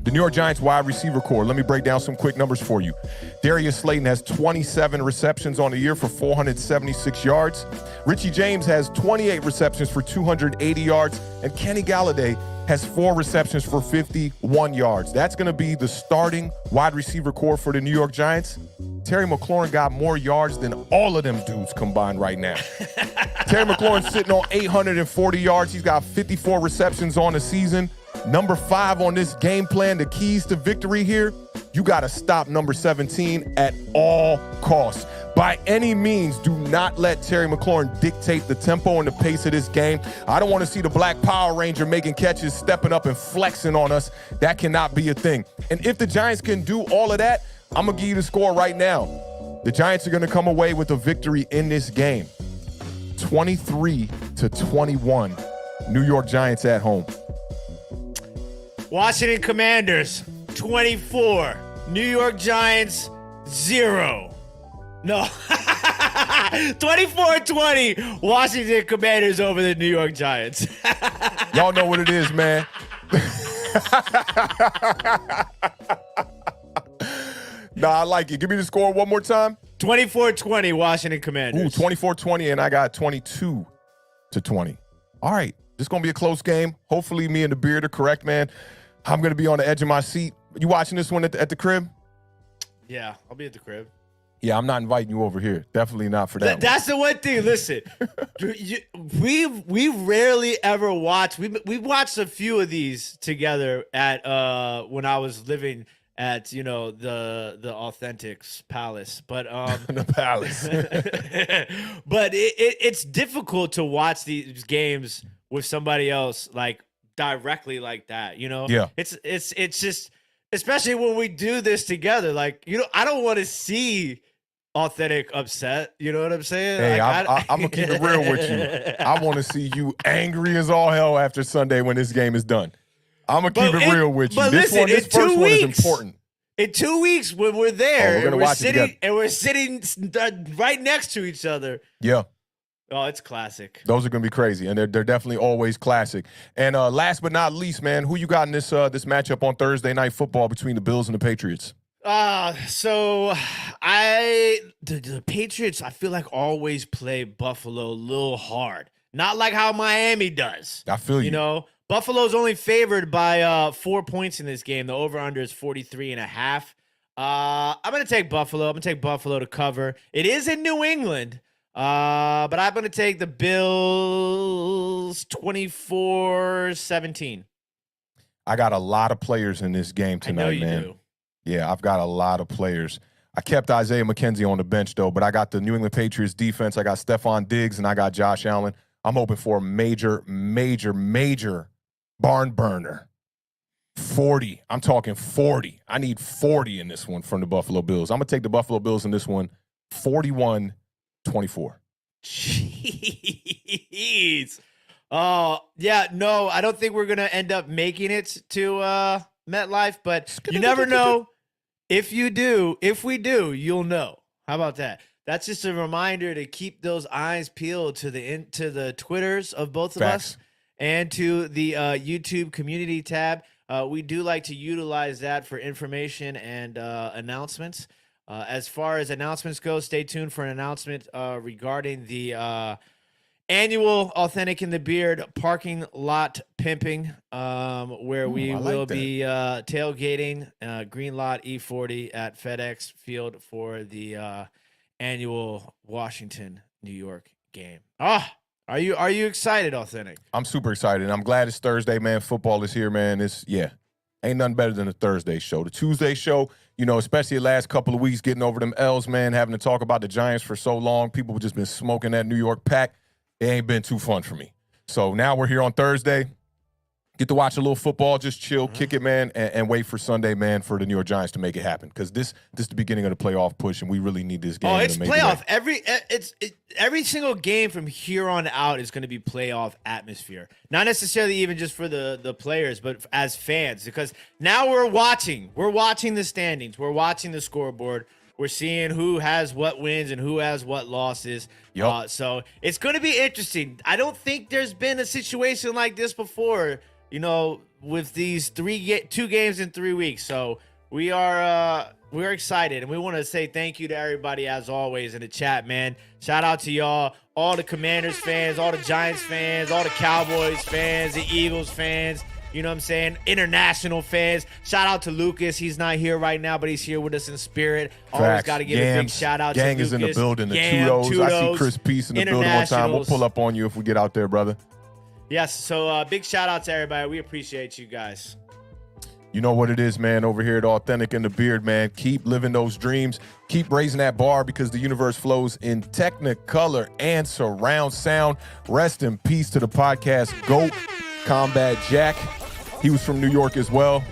The New York Giants wide receiver core. Let me break down some quick numbers for you. Darius Slayton has 27 receptions on the year for 476 yards. Richie James has 28 receptions for 280 yards. And Kenny Galladay has 4 receptions for 51 yards. That's going to be the starting wide receiver core for the New York Giants. Terry McLaurin got more yards than all of them dudes combined right now. Terry McLaurin's sitting on 840 yards. He's got 54 receptions on the season. Number 5 on this game plan, the keys to victory here, you got to stop number 17 at all costs. By any means, do not let Terry McLaurin dictate the tempo and the pace of this game. I don't want to see the Black Power Ranger making catches, stepping up and flexing on us. That cannot be a thing. And if the Giants can do all of that, I'm going to give you the score right now. The Giants are going to come away with a victory in this game. 23-21, New York Giants at home. Washington Commanders, 24. New York Giants, 0. No. 24-20, Washington Commanders over the New York Giants. Y'all know what it is, man. Nah, I like it. Give me the score one more time. 24-20, Washington Commanders. Ooh, 24-20, and I got 22-20. All right, this is going to be a close game. Hopefully me and the Beard are correct, man. I'm going to be on the edge of my seat. You watching this one at the crib? Yeah, I'll be at the crib. Yeah, I'm not inviting you over here. Definitely not for that. That's the one thing. Listen, we rarely ever watch. We watched a few of these together at when I was living at the Awthentik's Palace, but the Palace. But it's difficult to watch these games with somebody else like directly like that. Yeah. It's just, especially when we do this together. Like I don't want to see Awthentik upset. You know what I'm saying? Hey, like, I'm gonna keep it real with you. I want to see you angry as all hell after Sunday when this game is done. I'm gonna keep it real with you. But This first one is important. In 2 weeks, when we're there, we're sitting right next to each other. Yeah. Oh, it's classic. Those are gonna be crazy, and they're definitely always classic. And last but not least, man, who you got in this matchup on Thursday Night Football between the Bills and the Patriots? So the Patriots, I feel like always play Buffalo a little hard. Not like how Miami does. I feel you. Buffalo's only favored by 4 points in this game. The over-under is 43.5. I'm going to take Buffalo. I'm going to take Buffalo to cover. It is in New England, but I'm going to take the Bills 24-17. I got a lot of players in this game tonight, I know you man. do. Yeah, I've got a lot of players. I kept Isaiah McKenzie on the bench, though, but I got the New England Patriots defense. I got Stephon Diggs, and I got Josh Allen. I'm hoping for a major, major, major barn burner. 40. I'm talking 40. I need 40 in this one from the Buffalo Bills. I'm going to take the Buffalo Bills in this one, 41-24. Jeez. Yeah, no, I don't think we're going to end up making it to MetLife, but you never know. If we do, you'll know. How about that? That's just a reminder to keep those eyes peeled to the Twitters of both of us and to the YouTube community tab. We do like to utilize that for information and announcements. As far as announcements go, stay tuned for an announcement regarding the annual Awthentik and The Beard parking lot pimping, where we will be tailgating Green Lot E40 at FedEx Field for the annual Washington, New York game. Are you excited, Awthentik? I'm super excited. I'm glad it's Thursday, man. Football is here, man. Ain't nothing better than a Thursday show. The Tuesday show, especially the last couple of weeks, getting over them L's, man, having to talk about the Giants for so long. People have just been smoking that New York pack. It ain't been too fun for me. So now we're here on Thursday. Get to watch a little football, just chill, kick it, man, and wait for Sunday, man, for the New York Giants to make it happen. Because this is the beginning of the playoff push, and we really need this game. Oh, it's to make playoff. It Every single game from here on out is going to be playoff atmosphere. Not necessarily even just for the players, but as fans. Because now we're watching. We're watching the standings. We're watching the scoreboard. We're seeing who has what wins and who has what losses. Yep. So it's going to be interesting. I don't think there's been a situation like this before with these 2 games in 3 weeks. So we're excited, and we want to say thank you to everybody as always in the chat, man. Shout out to y'all, all the Commanders fans, all the Giants fans, all the Cowboys fans, the Eagles fans. You know what I'm saying? International fans. Shout out to Lucas. He's not here right now, but he's here with us in spirit. Always got to give a big shout out to Lucas. Gang is in the building. The Tudos. I see Chris Peace in the building one time. We'll pull up on you if we get out there, brother. Yes. So big shout out to everybody. We appreciate you guys. You know what it is, man, over here at Awthentik and The Beard, man. Keep living those dreams. Keep raising that bar because the universe flows in Technicolor and surround sound. Rest in peace to the podcast GOAT, Combat Jack. He was from New York as well.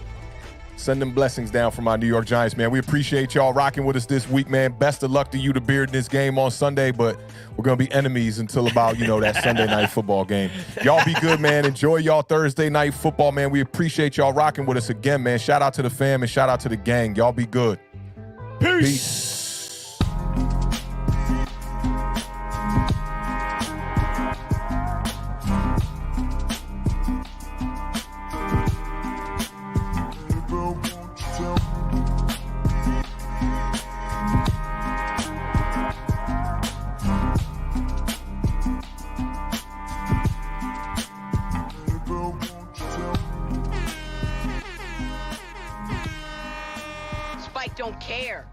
Send them blessings down from my New York Giants, man. We appreciate y'all rocking with us this week, man. Best of luck to you, The Beard, in this game on Sunday, but we're going to be enemies until about, that Sunday night football game. Y'all be good, man. Enjoy y'all Thursday night football, man. We appreciate y'all rocking with us again, man. Shout out to the fam and shout out to the gang. Y'all be good. Peace. Don't care.